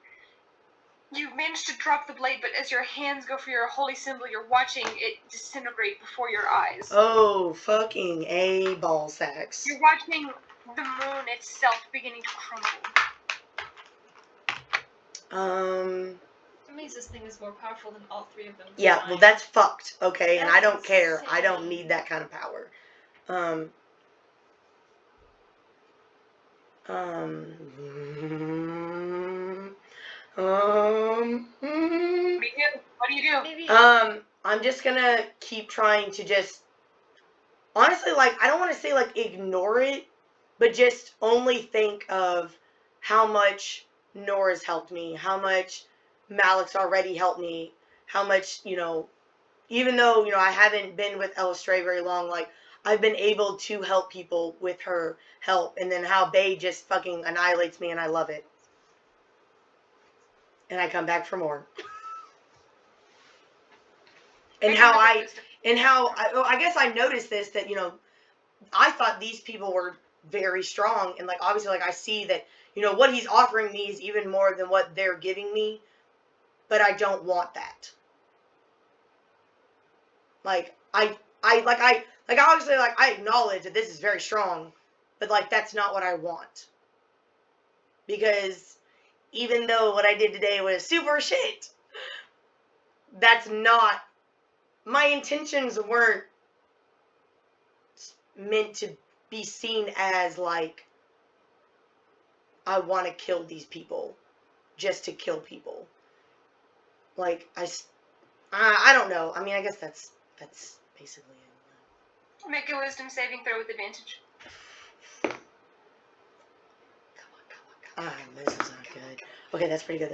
You manage to drop the blade, but as your hands go for your holy symbol, you're watching it disintegrate before your eyes.
Oh, fucking A ball sacks.
You're watching the moon itself beginning to crumble.
It means this thing is more powerful than all three of them.
Yeah, well, that's fucked, okay? And I
That's
don't care. I don't
insane.
need that kind of power.
What do you do?
Maybe.
I'm just gonna keep trying to just, honestly, like, I don't want to say, like, ignore it, but just only think of how much Nora's helped me, how much Malik's already helped me, how much, even though, I haven't been with Elstray very long, like, I've been able to help people with her help, and then how Bae just fucking annihilates me, and I love it. And I come back for more. And I guess I noticed this, that, I thought these people were very strong, and, like, obviously, like, I see that, what he's offering me is even more than what they're giving me, but I don't want that. Like, I obviously, like, I acknowledge that this is very strong, but, like, that's not what I want. Because even though what I did today was super shit, that's not, my intentions weren't meant to be seen as, like, I want to kill these people just to kill people. Like, I don't know. I mean, I guess that's basically it.
Make a wisdom saving throw with advantage.
Come on. This is not good. Okay, that's pretty good.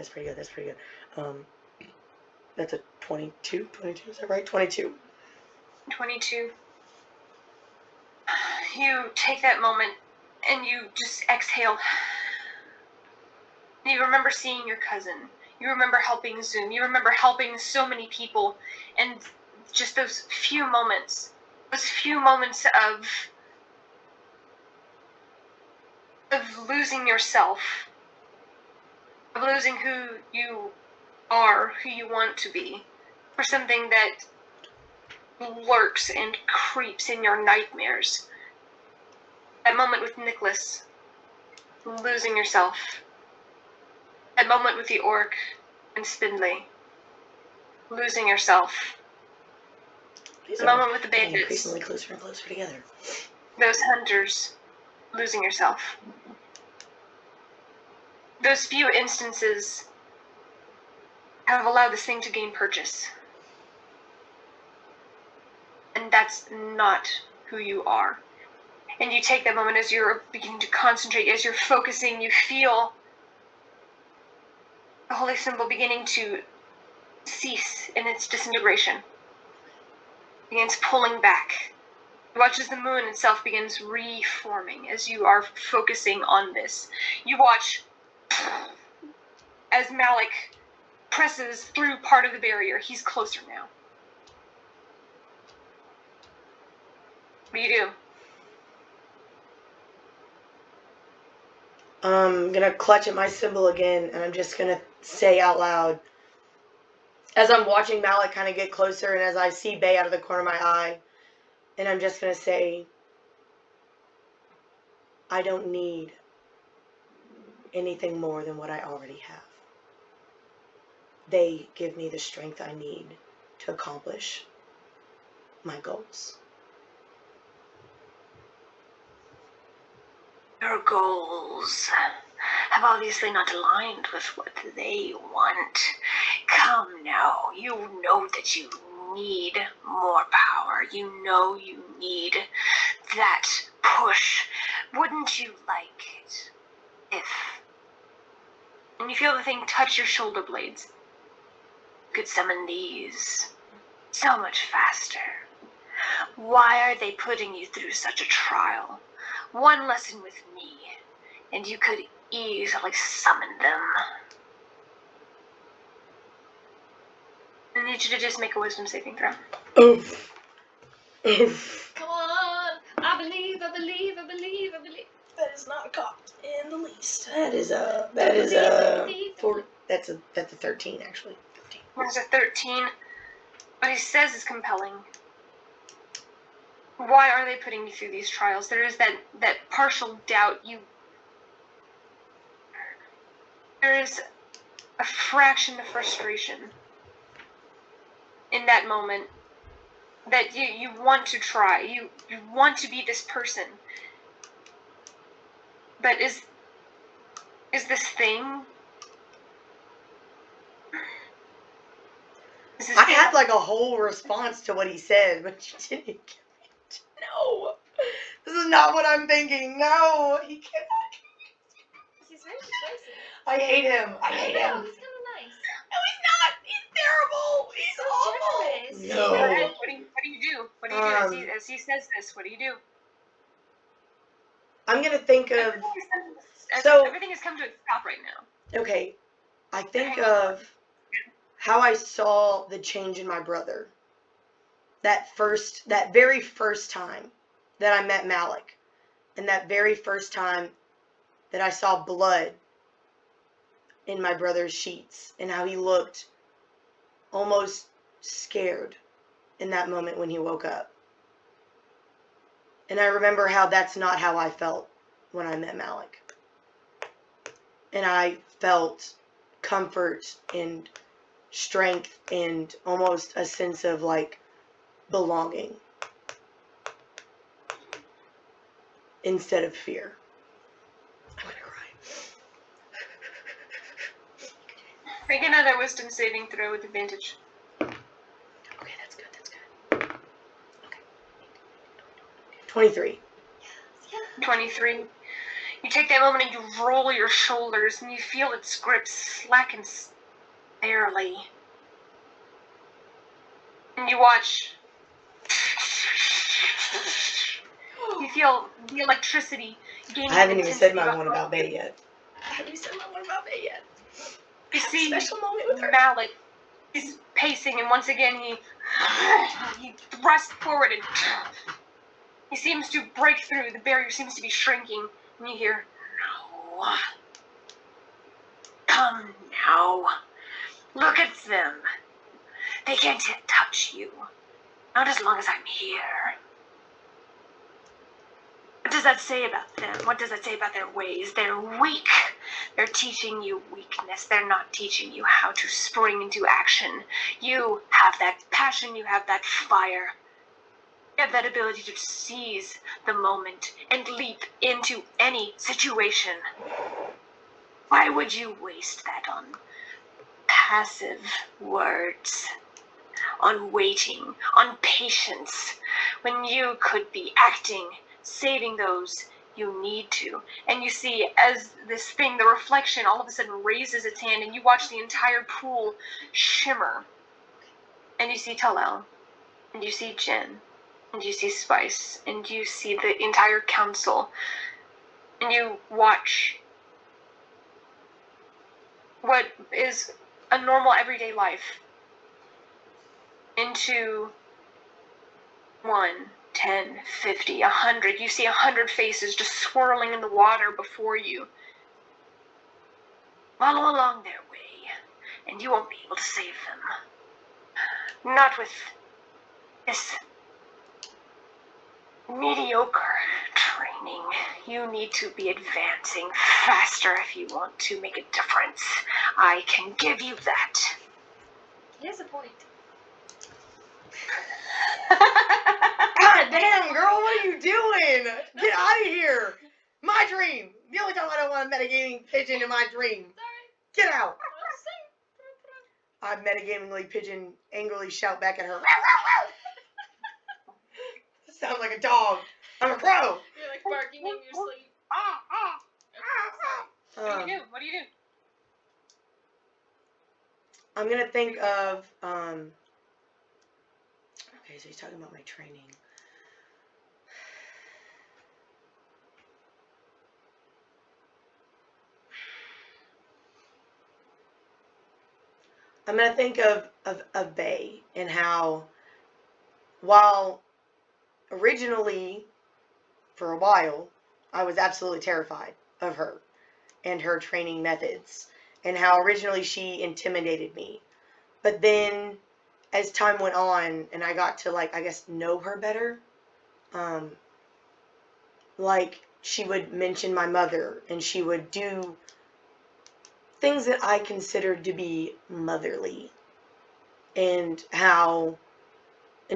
That's a 22, is that right? 22.
22. You take that moment and you just exhale. You remember seeing your cousin. You remember helping Zoom. You remember helping so many people. And just those few moments of losing yourself, of losing who you are, who you want to be, for something that lurks and creeps in your nightmares. That moment with Nicholas, losing yourself. That moment with the orc and Spindley, losing yourself. The moment with the bandits.
Increasingly closer and closer together.
Those hunters, losing yourself. Those few instances have allowed this thing to gain purchase. And that's not who you are. And you take that moment as you're beginning to concentrate, as you're focusing, you feel the holy symbol beginning to cease in its disintegration. Begins pulling back. You watch as the moon itself begins reforming as you are focusing on this. You watch as Malik presses through part of the barrier. He's closer now. What do you do?
I'm gonna clutch at my symbol again, and I'm just gonna say out loud, as I'm watching Malik kind of get closer, and as I see Bae out of the corner of my eye, and I'm just gonna say, I don't need anything more than what I already have. They give me the strength I need to accomplish my goals.
Your goals have obviously not aligned with what they want. Come now, you know that you need more power. You know you need that push. Wouldn't you like it if...
And you feel the thing touch your shoulder blades.
You could summon these so much faster. Why are they putting you through such a trial? One lesson with me, and you could easily summon them.
I need you to just make a wisdom saving throw.
Oof.
Come on! I believe.
That is not cocked in the least.
That's a 13 actually. 15.
That's a 13. What he says is compelling. Why are they putting you through these trials? There is that partial doubt. There is a fraction of frustration in that moment that you want to try. You want to be this person. But is this thing?
I had like a whole response to what he said, but you didn't get it. No. This is not what I'm thinking. No, he cannot.
He's very persuasive.
I hate him.
No, he's kind of nice.
No, he's not. He's terrible. He's No.
Go ahead. What do you do? What do you do as he says this? What do you do?
I'm gonna think of.
Everything has come to a stop right now.
Okay, I think of how I saw the change in my brother. That very first time that I met Malik, and that very first time that I saw blood in my brother's sheets, and how he looked almost scared in that moment when he woke up. And I remember how that's not how I felt when I met Malik. And I felt comfort and strength and almost a sense of like belonging instead of fear. I'm gonna cry.
Make another wisdom saving throw with advantage.
Okay, that's good. 23.
23. You take that moment and you roll your shoulders and you feel its grip slacken barely. And you watch. You feel the electricity gaining.
I haven't even said my one about Bay yet.
I haven't said my one about Bay yet.
You see
Special moment with her.
Malik. He's pacing, and once again he thrusts forward and he seems to break through. The barrier seems to be shrinking, and you hear,
No. Come now. Look at them. They can't touch you. Not as long as I'm here. What does that say about them? What does that say about their ways? They're weak. They're teaching you weakness. They're not teaching you how to spring into action. You have that passion. You have that fire. You have that ability to seize the moment and leap into any situation. Why would you waste that on passive words? On waiting, on patience, when you could be acting, saving those you need to. And you see, as this thing, the reflection, all of a sudden raises its hand, and you watch the entire pool shimmer. And you see Talal, and you see Jen, and you see Spice, and you see the entire council, and you watch what is a normal everyday life into 1, 10, 50, 100. You see 100 faces just swirling in the water before you. Follow along their way, and you won't be able to save them. Not with this mediocre training. You need to be advancing faster if you want to make a difference. I can give you that.
He has a point.
God damn, girl, what are you doing? Get out of here. My dream. The only time I don't want a metagaming pigeon in my dream.
Sorry.
Get out. I metagamingly pigeon angrily shout back at her. Sounds like a dog. I'm a crow.
You're like barking in your sleep.
What do you do? What do you do?
I'm gonna think of okay, so he's talking about my training. I'm gonna think of Bay and how, while originally for a while I was absolutely terrified of her and her training methods, and how originally she intimidated me. But then as time went on and I got to, like, I guess, know her better, like, she would mention my mother, and she would do things that I considered to be motherly, and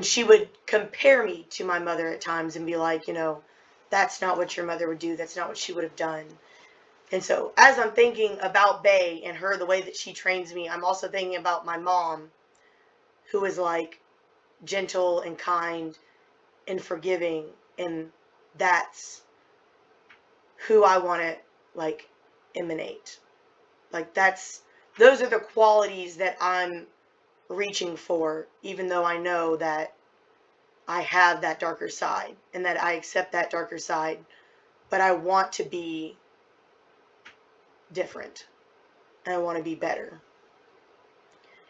she would compare me to my mother at times and be like, you know, that's not what your mother would do, that's not what she would have done. And so, as I'm thinking about Bay and her, the way that she trains me, I'm also thinking about my mom, who is, like, gentle and kind and forgiving, and that's who I want to, like, emanate. Like, those are the qualities that I'm reaching for, even though I know that I have that darker side and that I accept that darker side, but I want to be different and I want to be better.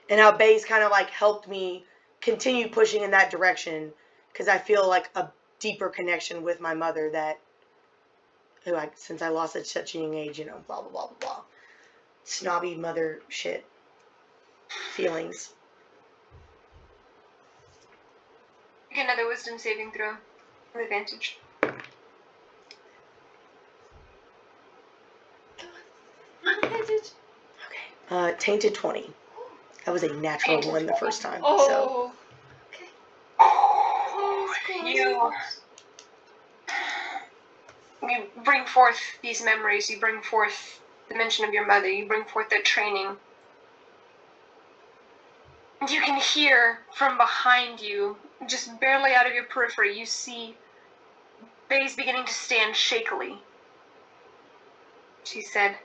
And how Bay's kind of like helped me continue pushing in that direction because I feel like a deeper connection with my mother that, like, since I lost at such a young age, blah, blah, blah, blah, blah. Snobby mother shit. Feelings.
Make another wisdom saving throw with advantage.
Advantage.
Okay. Tainted 20. That was a natural
Tainted
one the
20.
first time. So
Oh. Okay.
You bring forth these memories, you bring forth the mention of your mother, you bring forth their training. And you can hear from behind you, just barely out of your periphery, you see Bay's beginning to stand shakily. She said,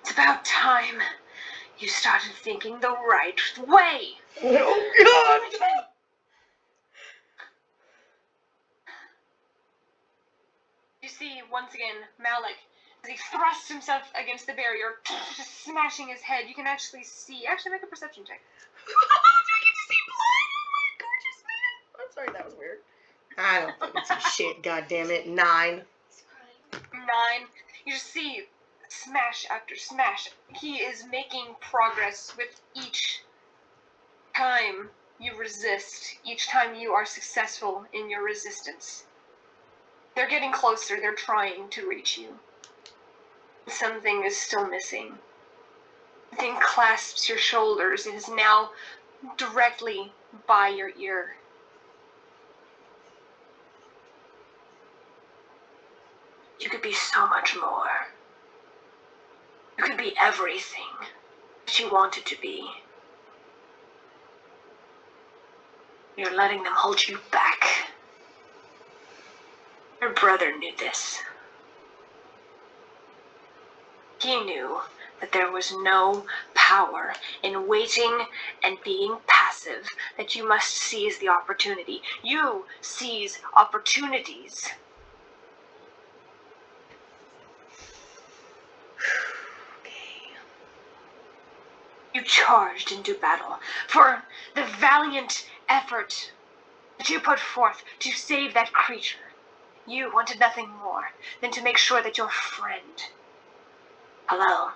"It's about time you started thinking the right way."
oh God.
You see, once again, Malik, as he thrusts himself against the barrier, just smashing his head. You can actually see. Actually, make a perception check.
Do I get to see blood? Gorgeous man. I'm sorry, that was weird. I don't fucking see shit, god damn it. 9.
9. You just see smash after smash. He is making progress with each time you resist, each time you are successful in your resistance. They're getting closer, they're trying to reach you. Something is still missing. The thing clasps your shoulders. It is now directly by your ear. You could be so much more. You could be everything that you wanted to be. You're letting them hold you back. Your brother knew this. He knew that there was no power in waiting and being passive, that you must seize the opportunity. You seize opportunities. You charged into battle for the valiant effort that you put forth to save that creature. You wanted nothing more than to make sure that your friend, Hello,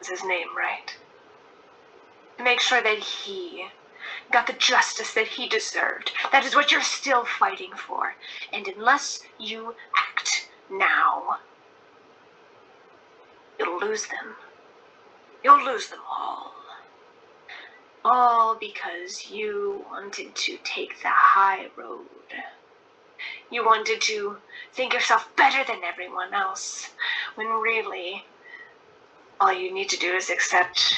is his name, right? To make sure that he got the justice that he deserved. That is what you're still fighting for. And unless you act now, you'll lose them. You'll lose them all. All because you wanted to take the high road. You wanted to think yourself better than everyone else, when really, all you need to do is accept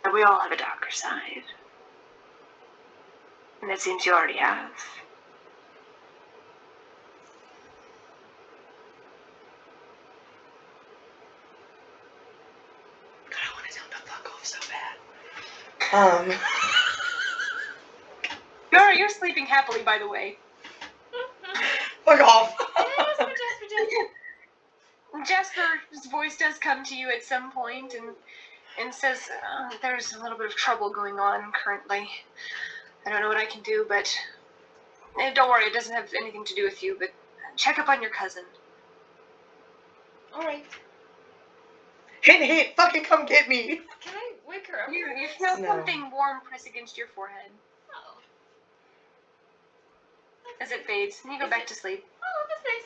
that we all have a darker side. And it seems you already have.
God, I want to tell him to fuck off so bad.
Nora, you're sleeping happily, by the way.
Fuck off.
Jasper's voice does come to you at some point and says, there's a little bit of trouble going on currently. I don't know what I can do, but don't worry, it doesn't have anything to do with you, but check up on your cousin.
Alright.
Hint, hint, fucking come get me.
Can I wake her up?
You feel
No.
something warm press against your forehead
Oh.
as it fades, and you go back to sleep.
Oh, that's nice.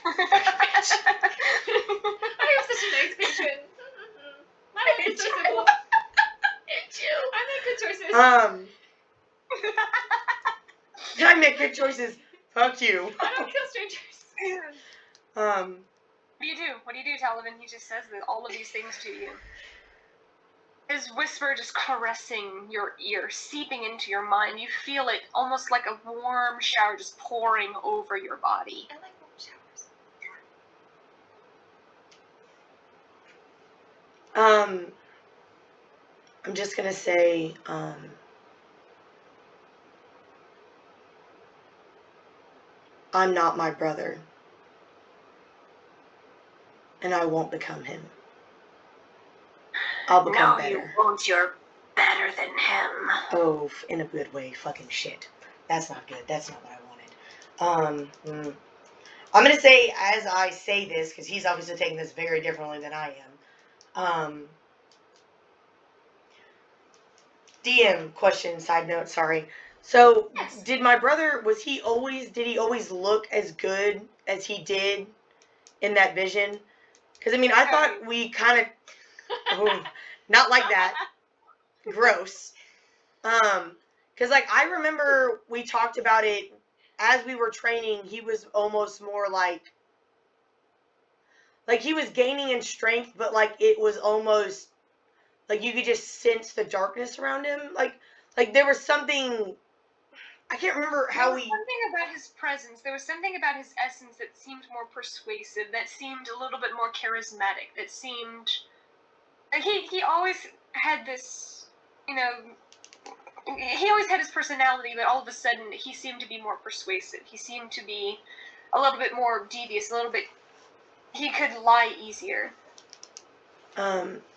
I
I have such a nice patron. My life is so simple. I make good choices.
I make good choices. Fuck you.
I don't kill strangers.
What do you do, Talavin? He just says that all of these things to you. His whisper just caressing your ear, seeping into your mind. You feel it almost like a warm shower just pouring over your body.
I like warm showers.
I'm just gonna say, I'm not my brother. And I won't become him. I'll become
No,
better.
you won't. You're better than him.
Oh, in a good way. Fucking shit. That's not good. That's not what I wanted. I'm gonna say, as I say this, because he's obviously taking this very differently than I am. DM question, side note, sorry. So,
Yes.
did my brother, did he always look as good as he did in that vision? Because, I mean, I thought we kind of, not like that. Gross. Because, like, I remember we talked about it as we were training. He was almost more like he was gaining in strength, but, like, it was almost, like, you could just sense the darkness around him. Like there was something, I can't remember how
There was something about his presence. There was something about his essence that seemed more persuasive, that seemed a little bit more charismatic, that seemed... Like he always had this, you know... He always had his personality, but all of a sudden he seemed to be more persuasive. He seemed to be a little bit more devious, a little bit... He could lie easier.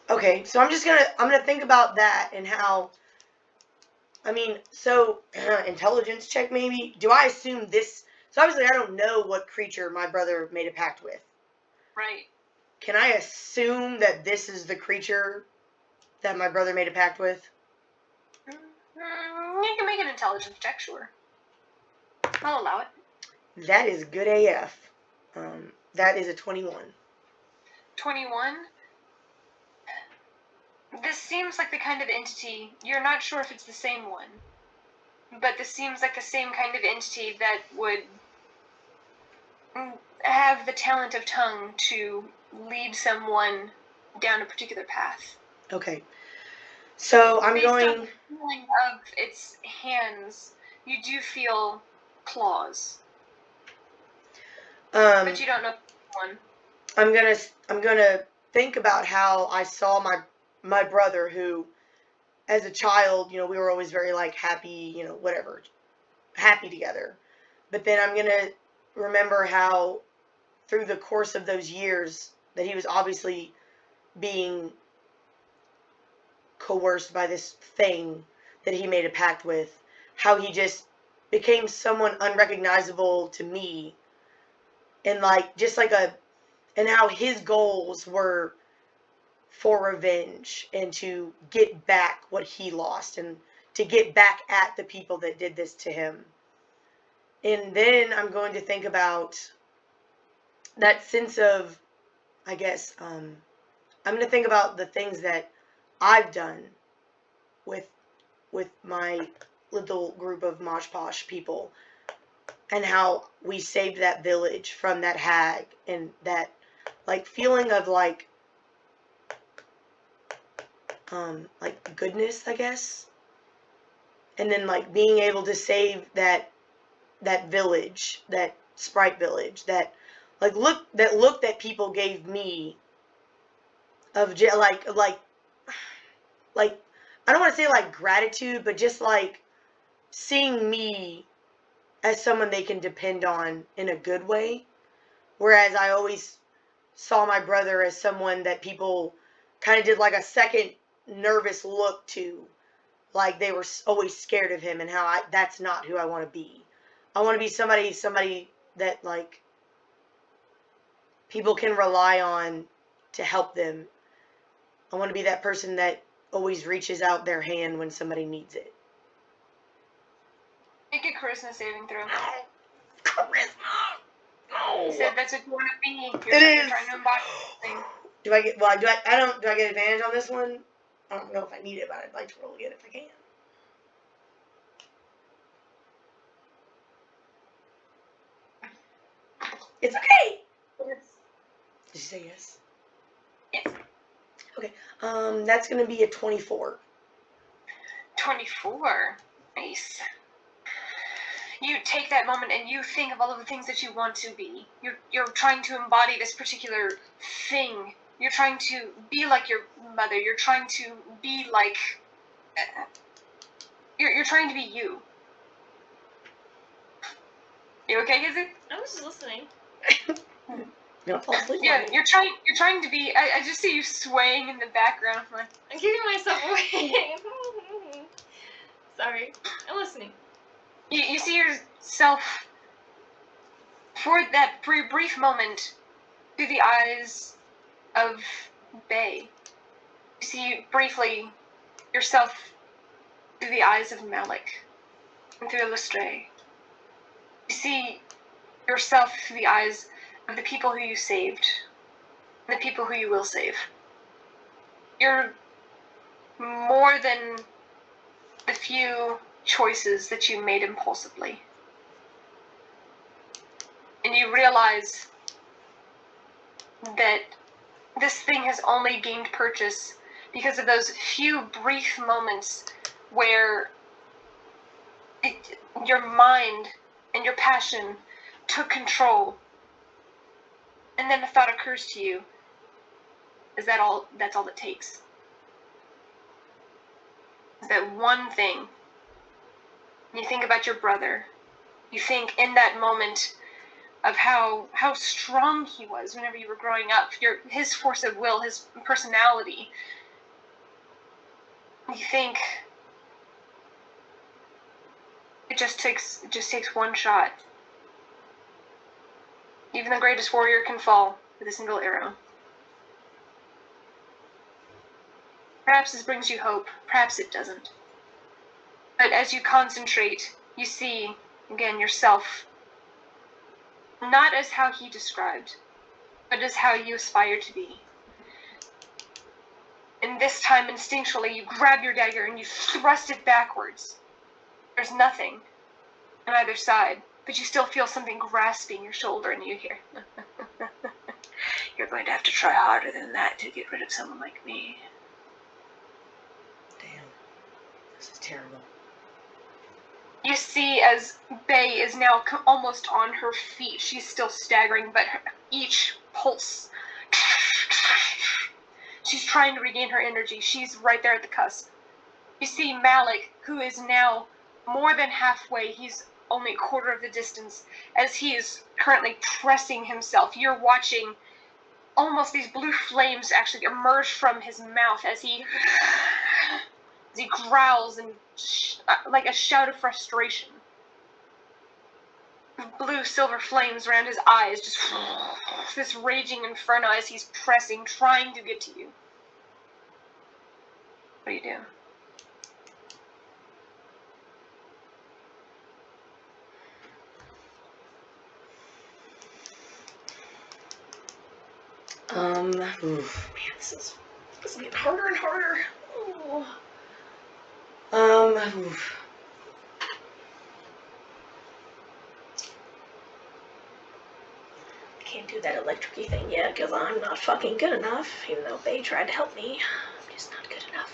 Okay, so I'm gonna think about that and how, I mean, so, intelligence check maybe? Do I assume this, so obviously I don't know what creature my brother made a pact with.
Right.
Can I assume that this is the creature that my brother made a pact with?
You can make an intelligence check, sure. I'll allow it.
That is good AF. That is a 21.
21? This seems like the kind of entity, you're not sure if it's the same one, but this seems like the same kind of entity that would have the talent of tongue to lead someone down a particular path.
Okay. So I'm
Based on
going...
the feeling of its hands, you do feel claws, but you don't know one.
I'm gonna think about how I saw my brother, who, as a child, you know, we were always very, like, happy, you know, whatever, happy together. But then I'm gonna remember how, through the course of those years, that he was obviously being coerced by this thing that he made a pact with, how he just became someone unrecognizable to me, and, like, just like and how his goals were for revenge and to get back what he lost and to get back at the people that did this to him. And then I'm going to think about that sense of, I guess, I'm going to think about the things that I've done with my little group of Mosh Posh people, and how we saved that village from that hag, and that, like, feeling of, like goodness, I guess. And then, like, being able to save that village, that sprite village, that look that people gave me, of like I don't want to say, like, gratitude, but just, like, seeing me as someone they can depend on in a good way. Whereas I always saw my brother as someone that people kind of did, like, a second nervous look to, like they were always scared of him, and how that's not who I want to be. I want to be somebody that, like, people can rely on to help them. I want to be that person that always reaches out their hand when somebody needs it.
Make a charisma saving throw.
Charisma! No!
You said that's what you want to be.
You're
trying to embody something.
Do I get advantage on this one? I don't know if I need it, but I'd like to roll again if I can. It's okay!
Yes.
Did you say yes?
Yes.
Okay. That's gonna be a 24.
24. Nice. You take that moment and you think of all of the things that you want to be. You're trying to embody this particular thing. You're trying to be like your mother. You're trying to be like You're trying to be you. You okay, Izzy?
I was just listening.
Don't fall asleep.
Yeah, you're trying to be. I just see you swaying in the background. Like,
I'm giving myself away. Sorry. I'm listening.
you see yourself for that brief moment through the eyes of Bay. You see briefly yourself through the eyes of Malik and through Lestray. You see yourself through the eyes of the people who you saved and the people who you will save. You're more than the few choices that you made impulsively. And you realize that this thing has only gained purchase because of those few brief moments where your mind and your passion took control. And then a thought occurs to you. Is that all? That's all it takes. Is that one thing. You think about your brother. You think in that moment of how strong he was whenever you were growing up. His force of will, his personality. You think it just takes one shot. Even the greatest warrior can fall with a single arrow. Perhaps this brings you hope, perhaps it doesn't. But as you concentrate, you see, again, yourself, not as how he described, but as how you aspire to be. And this time, instinctually, you grab your dagger and you thrust it backwards. There's nothing on either side, but you still feel something grasping your shoulder, and you hear, "You're going to have to try harder than that to get rid of someone like me."
Damn. This is terrible.
You see as Bay is now almost on her feet. She's still staggering, but each pulse, she's trying to regain her energy. She's right there at the cusp. You see Malik, who is now more than halfway. He's only a quarter of the distance as he is currently pressing himself. You're watching almost these blue flames actually emerge from his mouth as he growls and like a shout of frustration. Blue silver flames around his eyes, just this raging inferno as he's pressing, trying to get to you. What do you do?
Oof.
Man, this is getting harder and harder. Ooh.
Oof.
I can't do that electric-y thing yet because I'm not fucking good enough, even though Bay tried to help me. I'm just not good enough.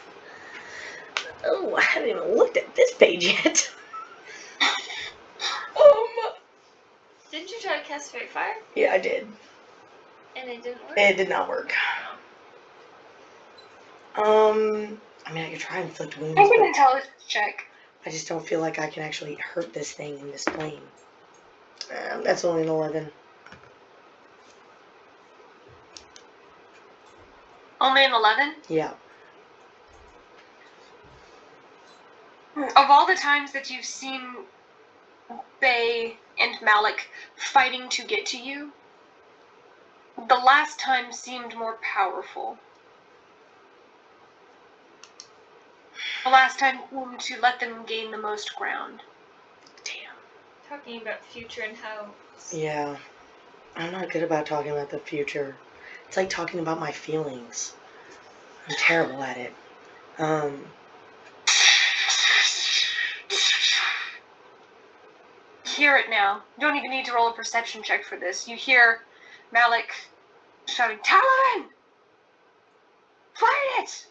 Oh, I haven't even looked at this page yet.
Didn't you try to cast Fairy Fire?
Yeah, I did.
And it didn't work?
It did not work. I mean, I could try and inflict wounds,
Make an
but
intelligence check.
I just don't feel like I can actually hurt this thing in this plane. That's only an 11.
Only an 11?
Yeah.
Of all the times that you've seen Bay and Malik fighting to get to you, the last time seemed more powerful. The last time seemed to let them gain the most ground.
Damn.
Talking about future and how...
Yeah. I'm not good about talking about the future. It's like talking about my feelings. I'm terrible at it.
Hear it now. You don't even need to roll a perception check for this. You hear Malik shouting, "Talavin! Fight it!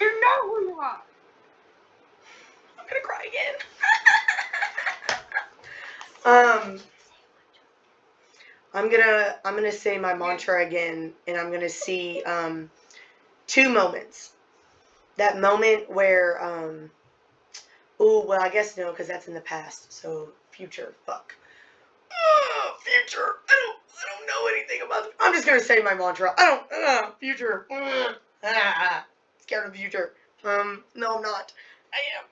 You know who you are!"
I'm gonna cry again. I'm gonna say my mantra again, and I'm gonna see 2 moments. that moment where, oh, well, I guess no, because that's in the past, so future, fuck. Future, I don't know anything about it. I'm just gonna say my mantra. Future. Scared of the future. No, I'm not.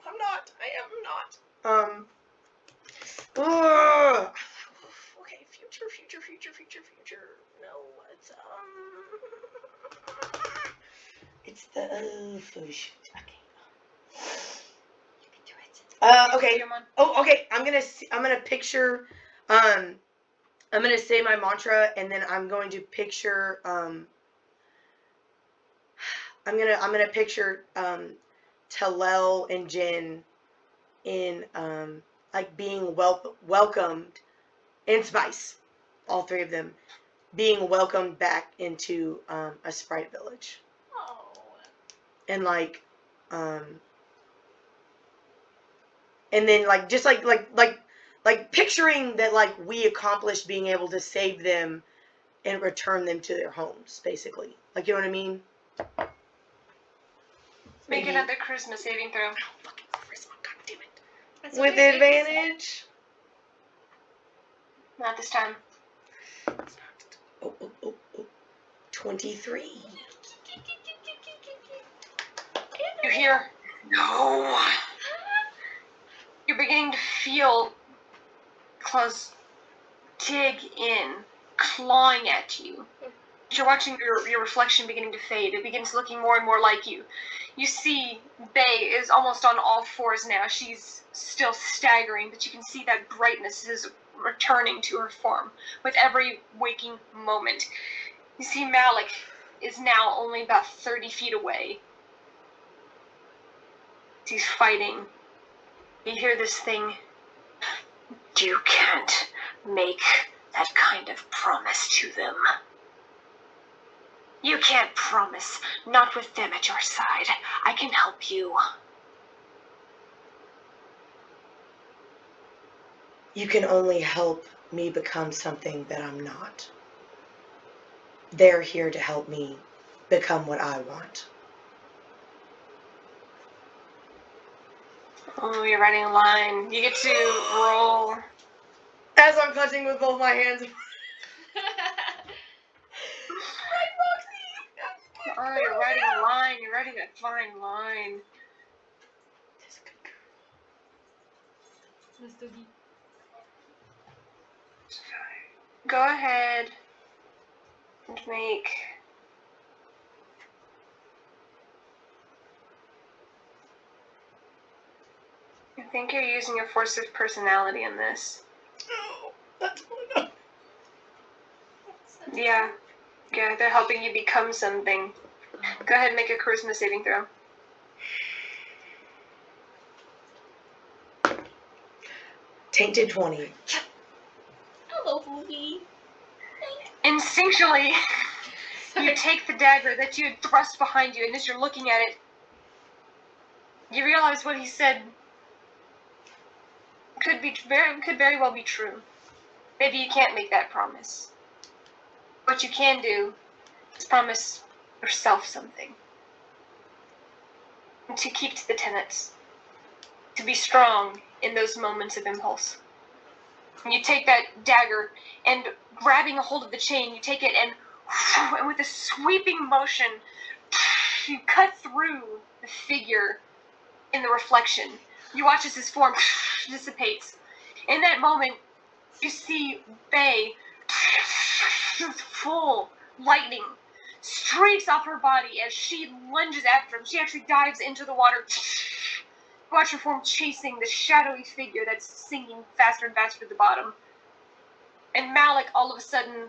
I'm not. Okay, future. No, it's the, oh, shoot. Okay. You can do it. Okay. Oh, okay. I'm gonna picture, I'm gonna say my mantra, and then I'm going to picture, I'm gonna picture, Talel and Jin in, like being welcomed, and Spice, all three of them, being welcomed back into, a sprite village.
Oh.
And like, and then like, just like picturing that, like, we accomplished being able to save them and return them to their homes, basically. Like, you know what I mean?
Make another charisma saving throw.
Fucking charisma, goddammit.
That's
With
okay,
advantage.
Not this time.
Oh. 23.
You hear, no. You're beginning to feel claws dig in, clawing at you. You're watching your reflection beginning to fade. It begins looking more and more like you. You see Bay is almost on all fours now. She's still staggering, but you can see that brightness is returning to her form with every waking moment. You see Malik is now only about 30 feet away. He's fighting. You hear this thing.
You can't make that kind of promise to them. You can't promise, not with them at your side. I can help you.
You can only help me become something that I'm not. They're here to help me become what I want.
Oh, you're writing a line. You get to roll.
As I'm clutching with both my hands.
Oh, you're writing a line. You're writing a fine line. Go ahead and make... I think you're using your force of personality in this.
Oh, that's one.
Yeah, they're helping you become something. Go ahead and make a charisma saving throw.
Tainted 20.
Hello, Ruby.
Instinctually, you take the dagger that you had thrust behind you, and as you're looking at it, you realize what he said could very well be true. Maybe you can't make that promise. What you can do is promise yourself something. And to keep to the tenets. To be strong in those moments of impulse. And you take that dagger, and grabbing a hold of the chain, you take it and with a sweeping motion, you cut through the figure in the reflection. You watch as his form dissipates. In that moment, you see Bay, full lightning, streaks off her body as she lunges after him. She actually dives into the water. You watch her form chasing the shadowy figure that's sinking faster and faster to the bottom. And Malik, all of a sudden,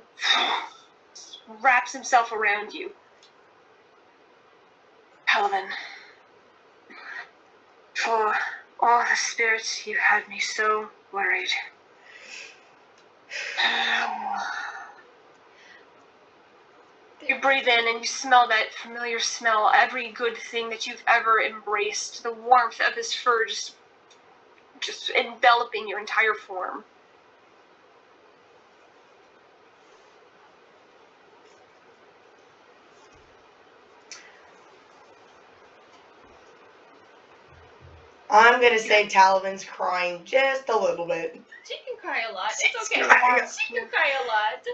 wraps himself around you. Talavin, for all the spirits you had me so worried. You breathe in and you smell that familiar smell, every good thing that you've ever embraced, the warmth of his fur just enveloping your entire form.
I'm gonna say Talavin's crying just a little bit.
She can cry a lot.
She's
It's okay.
crying.
She can cry a lot.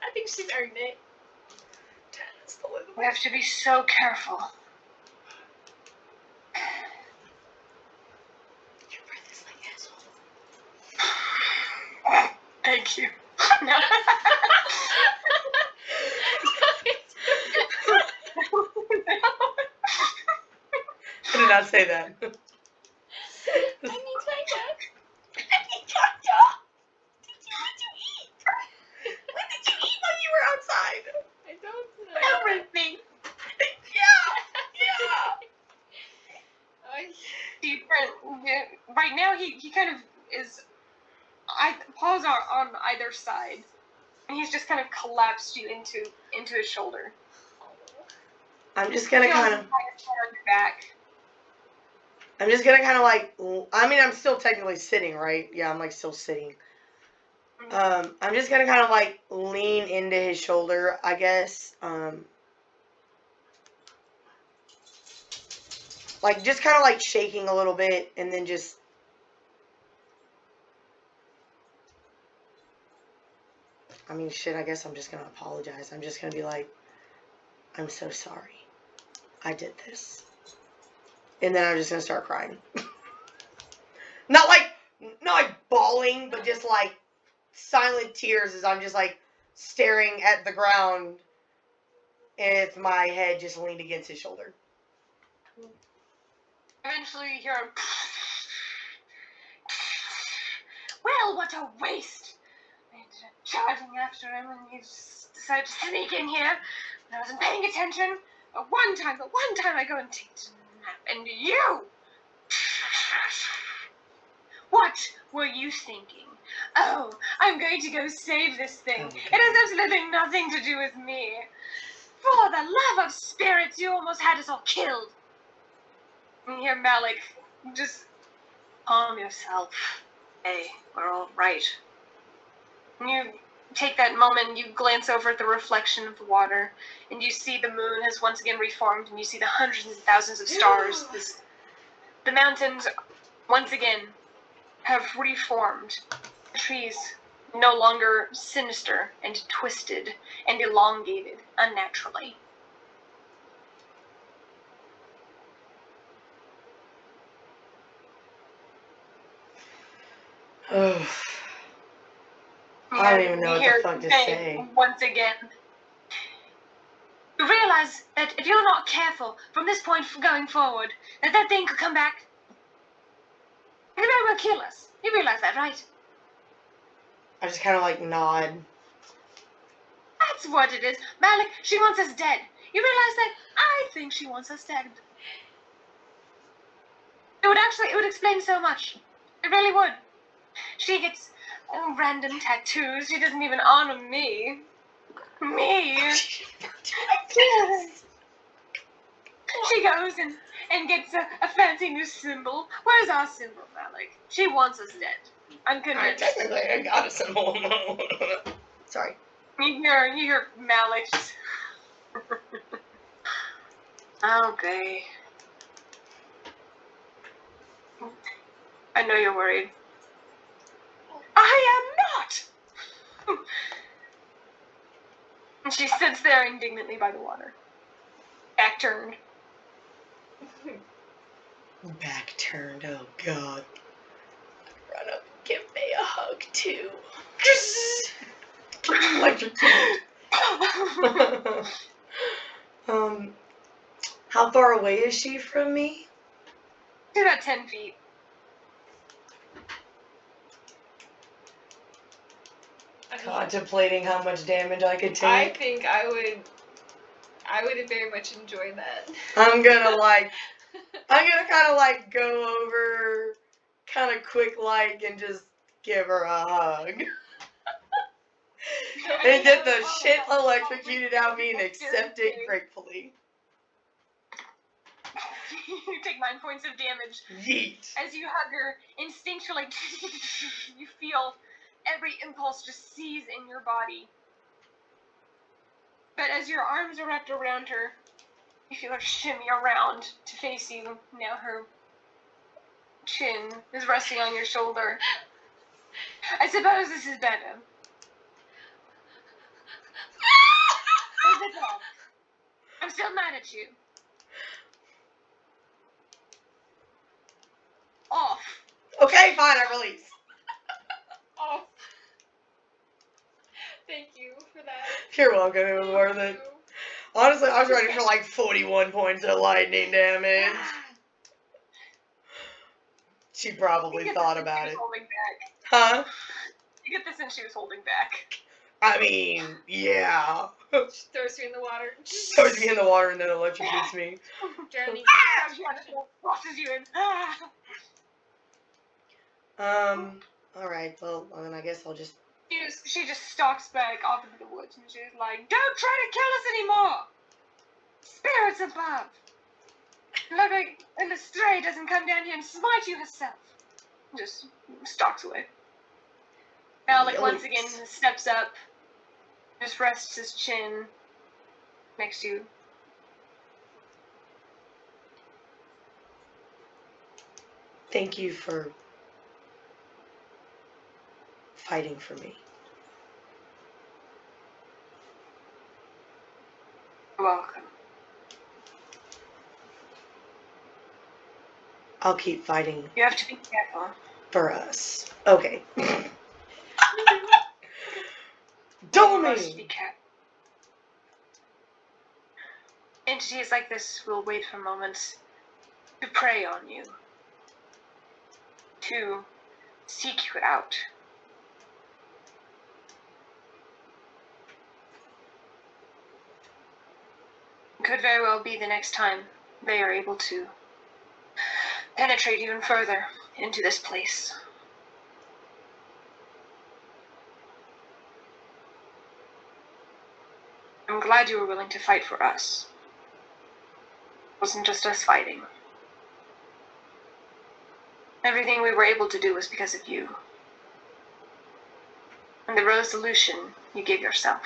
I think she's earned it.
Just a little
We
bit.
have to be so careful.
Your breath is like asshole.
Thank you. No.
I did not say that.
I need China.
What did you eat? What did you eat while you were outside?
I don't know.
Everything.
Yeah.
Right now, he kind of is. Paws are on either side, and he's just kind of collapsed you into his shoulder.
I'm just gonna kind of.
on your back.
I'm just gonna kind of like. I mean, I'm still technically sitting, right? Yeah, I'm like still sitting. I'm just gonna kind of like lean into his shoulder, I guess. Like just kind of like shaking a little bit, and then just. I mean, shit. I guess I'm just gonna apologize. I'm just gonna be like, I'm so sorry. I did this. And then I'm just gonna start crying. not like bawling, but just like silent tears as I'm just like staring at the ground with my head just leaned against his shoulder.
Eventually, you hear him. Well, what a waste! I ended up charging after him, and he just decided to sneak in here. And I wasn't paying attention. But one time I go and take a nap, and you! What were you thinking? Oh, I'm going to go save this thing. It has absolutely nothing to do with me. For the love of spirits, you almost had us all killed. And you hear Malik, just calm yourself. Hey, we're all right. And you take that moment, you glance over at the reflection of the water, and you see the moon has once again reformed, and you see the hundreds and thousands of stars. The mountains, once again, have reformed. The trees, no longer sinister and twisted and elongated unnaturally.
Oh. I don't even know what the fuck to say.
Once again, you realize that if you're not careful from this point going forward, that thing could come back. And it will kill us. You realize that, right?
I just kind of like nod.
That's what it is. Malik, she wants us dead. You realize that? I think she wants us dead. It would explain so much. It really would. She gets random tattoos. She doesn't even honor me. Me. She goes and gets a fancy new symbol. Where's our symbol, Malik? She wants us dead. I'm convinced.
Technically, I got a symbol. Sorry.
You hear Malik just... Okay. I know you're worried. I am not! And she sits there indignantly by the water. Back turned.
Back turned, oh god. Run up and give me a hug too. Electrocuted. How far away is she from me?
She's about 10 feet.
Contemplating how much damage I could take.
I think I would very much enjoy that.
I'm gonna kind of like go over kind of quick like and just give her a hug. And get the shit electrocuted out of me and accept it gratefully.
You take 9 points of damage.
Yeet.
As you hug her, instinctually, you feel every impulse just seize in your body. But as your arms are wrapped around her, you feel her shimmy around to face you. Now her chin is resting on your shoulder. I suppose this is better. Hold it up. I'm still mad at you. Off.
Okay, fine, I release.
Oh. Thank you for that.
You're welcome, it was worth it. Honestly, I was ready for like 41 points of lightning damage. She probably thought about it.
Holding back.
Huh?
You get the sense she was holding back.
I mean, yeah.
She throws you in the water.
Throws me in the water and then electrocutes me.
Drowning.
She tosses you in.
Alright, well, then I guess I'll just...
She just stalks back off into the woods and she's like, "Don't try to kill us anymore! Spirits above! Look like the stray doesn't come down here and smite you herself!" Just stalks away. Alec once again steps up, just rests his chin next to you.
Thank you for fighting for me.
You're welcome.
I'll keep fighting
You have to be careful.
for us. Okay.
You
Don't
must be
me!
careful. Entities like this will wait for moments to prey on you, to seek you out. It could very well be the next time they are able to penetrate even further into this place. I'm glad you were willing to fight for us. It wasn't just us fighting. Everything we were able to do was because of you. And the resolution you gave yourself.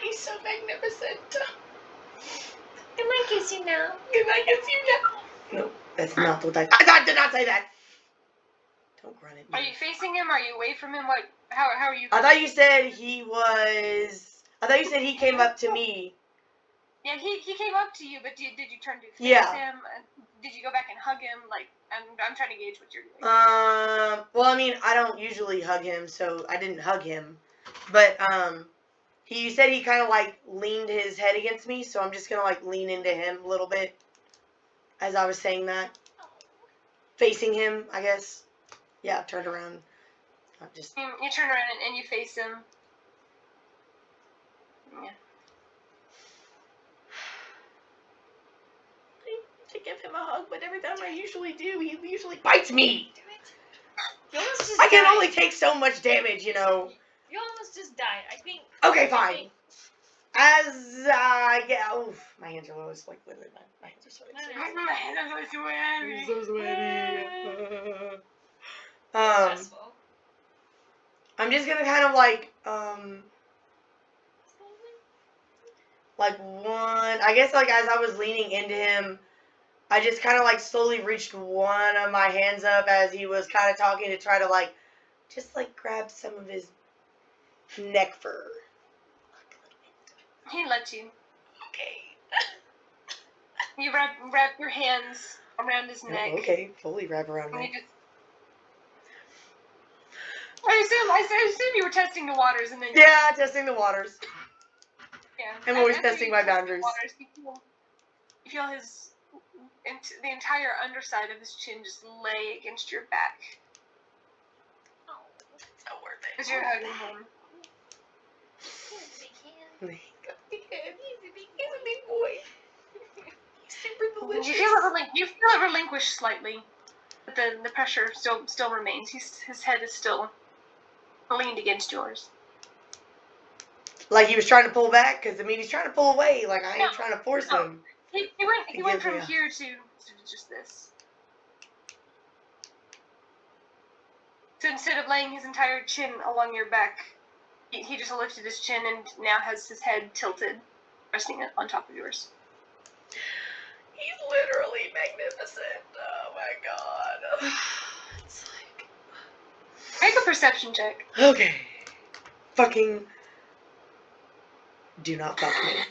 He's so magnificent.
I might kiss you now.
Can I kiss you now? No, that's not what I did not say that. Don't grunt at me.
Are you facing him? Are you away from him? What? How are you?
I thought you said he was... I thought you said he came up to me.
Yeah, he came up to you, but did you turn to face
Yeah.
him? Did you go back and hug him? Like, I'm trying to gauge what you're doing.
Well, I mean, I don't usually hug him, so I didn't hug him. But, he said he kind of, like, leaned his head against me, so I'm just gonna, like, lean into him a little bit as I was saying that. Facing him, I guess. Yeah, turned around. Not just...
You turn around and you face him. Yeah.
To give him a hug, but every time I usually do, he usually bites me.
You almost just
I can
died.
only take so much damage, you know.
You almost just died. I think.
Okay, fine. As I get, oof, my hands are always like literally my hands are sweaty. I'm so sweaty.
Stressful.
I'm just gonna kind of like one. I guess like as I was leaning into him, I just kind of like slowly reached one of my hands up as he was kind of talking to try to like, just like grab some of his neck fur.
He lets you.
Okay.
You wrap your hands around his neck.
Oh, okay, fully wrap around
And
me.
you just... I assume you were testing the waters and then...
Yeah, testing the waters.
Yeah.
I'm always
After
testing
you
my
test the
boundaries.
waters, you feel his... the entire underside of his chin just lay against your back.
Oh, it's so worth it.
As you're hugging him.
He's a big boy. He's super delicious.
You feel it relinquish slightly, but the pressure still remains. His head is still leaned against yours.
Like he was trying to pull back, because I mean he's trying to pull away. Like I ain't trying to force
No.
him.
He went from here to just this. So instead of laying his entire chin along your back, He just lifted his chin and now has his head tilted, resting on top of yours.
He's literally magnificent. Oh my god. It's like...
Make a perception check.
Okay. Fucking... Do not fuck me.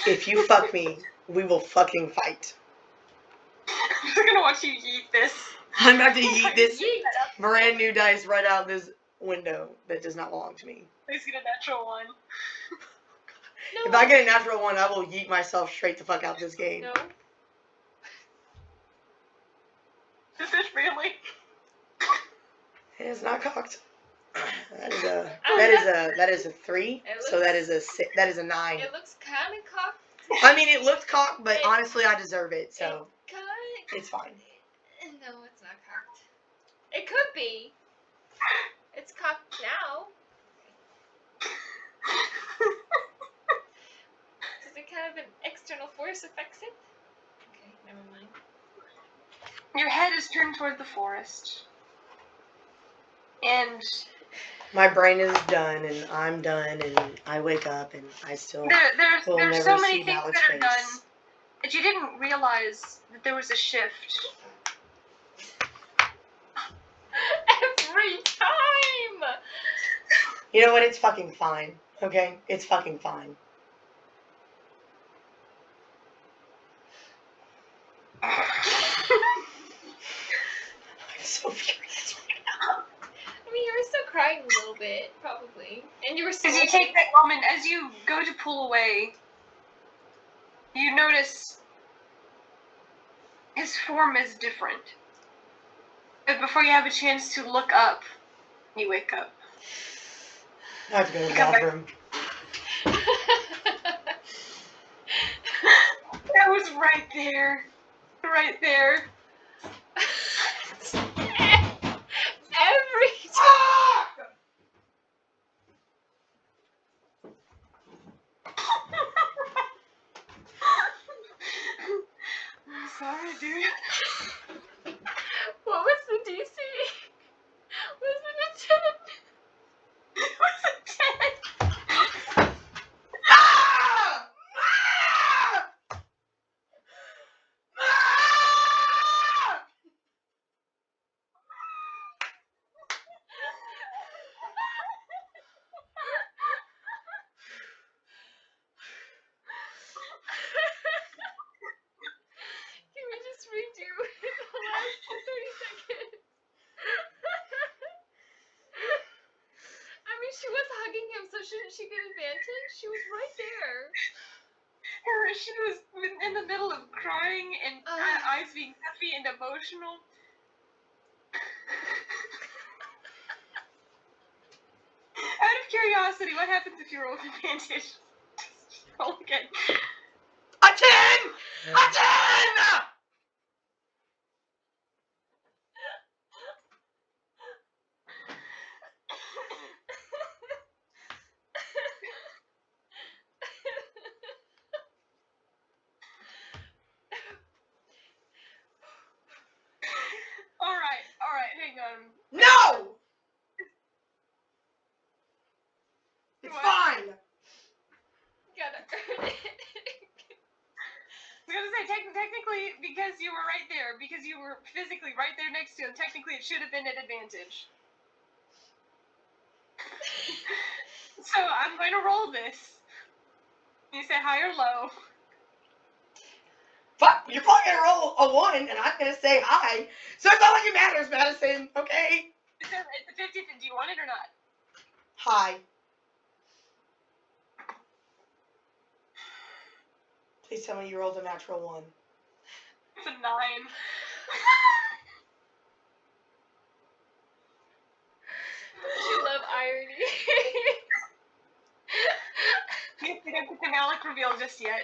If you fuck me, we will fucking fight.
I'm just gonna watch you yeet this.
I'm about to yeet this
Yeet.
brand new dice right out this window that does not belong to me.
Please get a natural one.
No.
If I get a natural one, I will yeet myself straight the fuck out this game.
No.
Is this really?
It is not cocked. That is a 3.
It
So that is a 9.
It looks kind of cocked.
I mean, it looks cocked, but honestly, I deserve it, so it's fine.
No, it's not cocked. It could be. It's cocked now. Does it kind of an external force affects it? Okay, never mind.
Your head is turned toward the forest. And
My brain is done, and I'm done, and I wake up, and I still
there's
will never
so many
see
things
Malik's
that are
face.
done that you didn't realize that there was a shift.
Every time!
You know what? It's fucking fine. Okay? It's fucking fine. I'm so furious right now.
I mean, you were still crying a little bit, probably. And you were still...
As you take that moment, as you go to pull away, you notice his form is different. But before you have a chance to look up, you wake up.
I have to go to the
Come back.
bathroom.
That was right there. Right there.
Every time!
I'm sorry, dude.
What was the DC? Was it a 10?
It was a 10.
Can we just redo the last 30 seconds? I mean, she was hugging him, so shouldn't she get advantage? She was right there.
She was in the middle of crying and eyes being heavy and emotional. Out of curiosity, what happens if you roll with advantage? Roll again.
A 10! A 10!
Alright, hang on.
No! It's
What?
fine.
Gotta earn it.
I was gonna say, technically, because you were right there, because you were physically right there next to him, technically it should have been at advantage. So, I'm going to roll this. You say high or low.
Fuck, you're probably gonna roll a 1, and I'm gonna say hi. So it's not like it matters, Madison, okay?
It's a 50, do you want it or not?
Hi. Please tell me you rolled a natural 1.
It's a 9.
You love irony.
You don't get the Malik reveal just yet.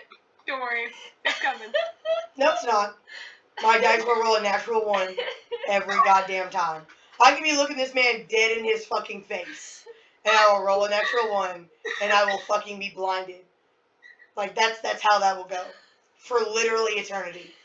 Don't worry, it's coming.
No, it's not. My dice will roll a natural 1 every goddamn time. I can be looking this man dead in his fucking face, and I will roll a natural 1, and I will fucking be blinded. Like, that's how that will go. For literally eternity.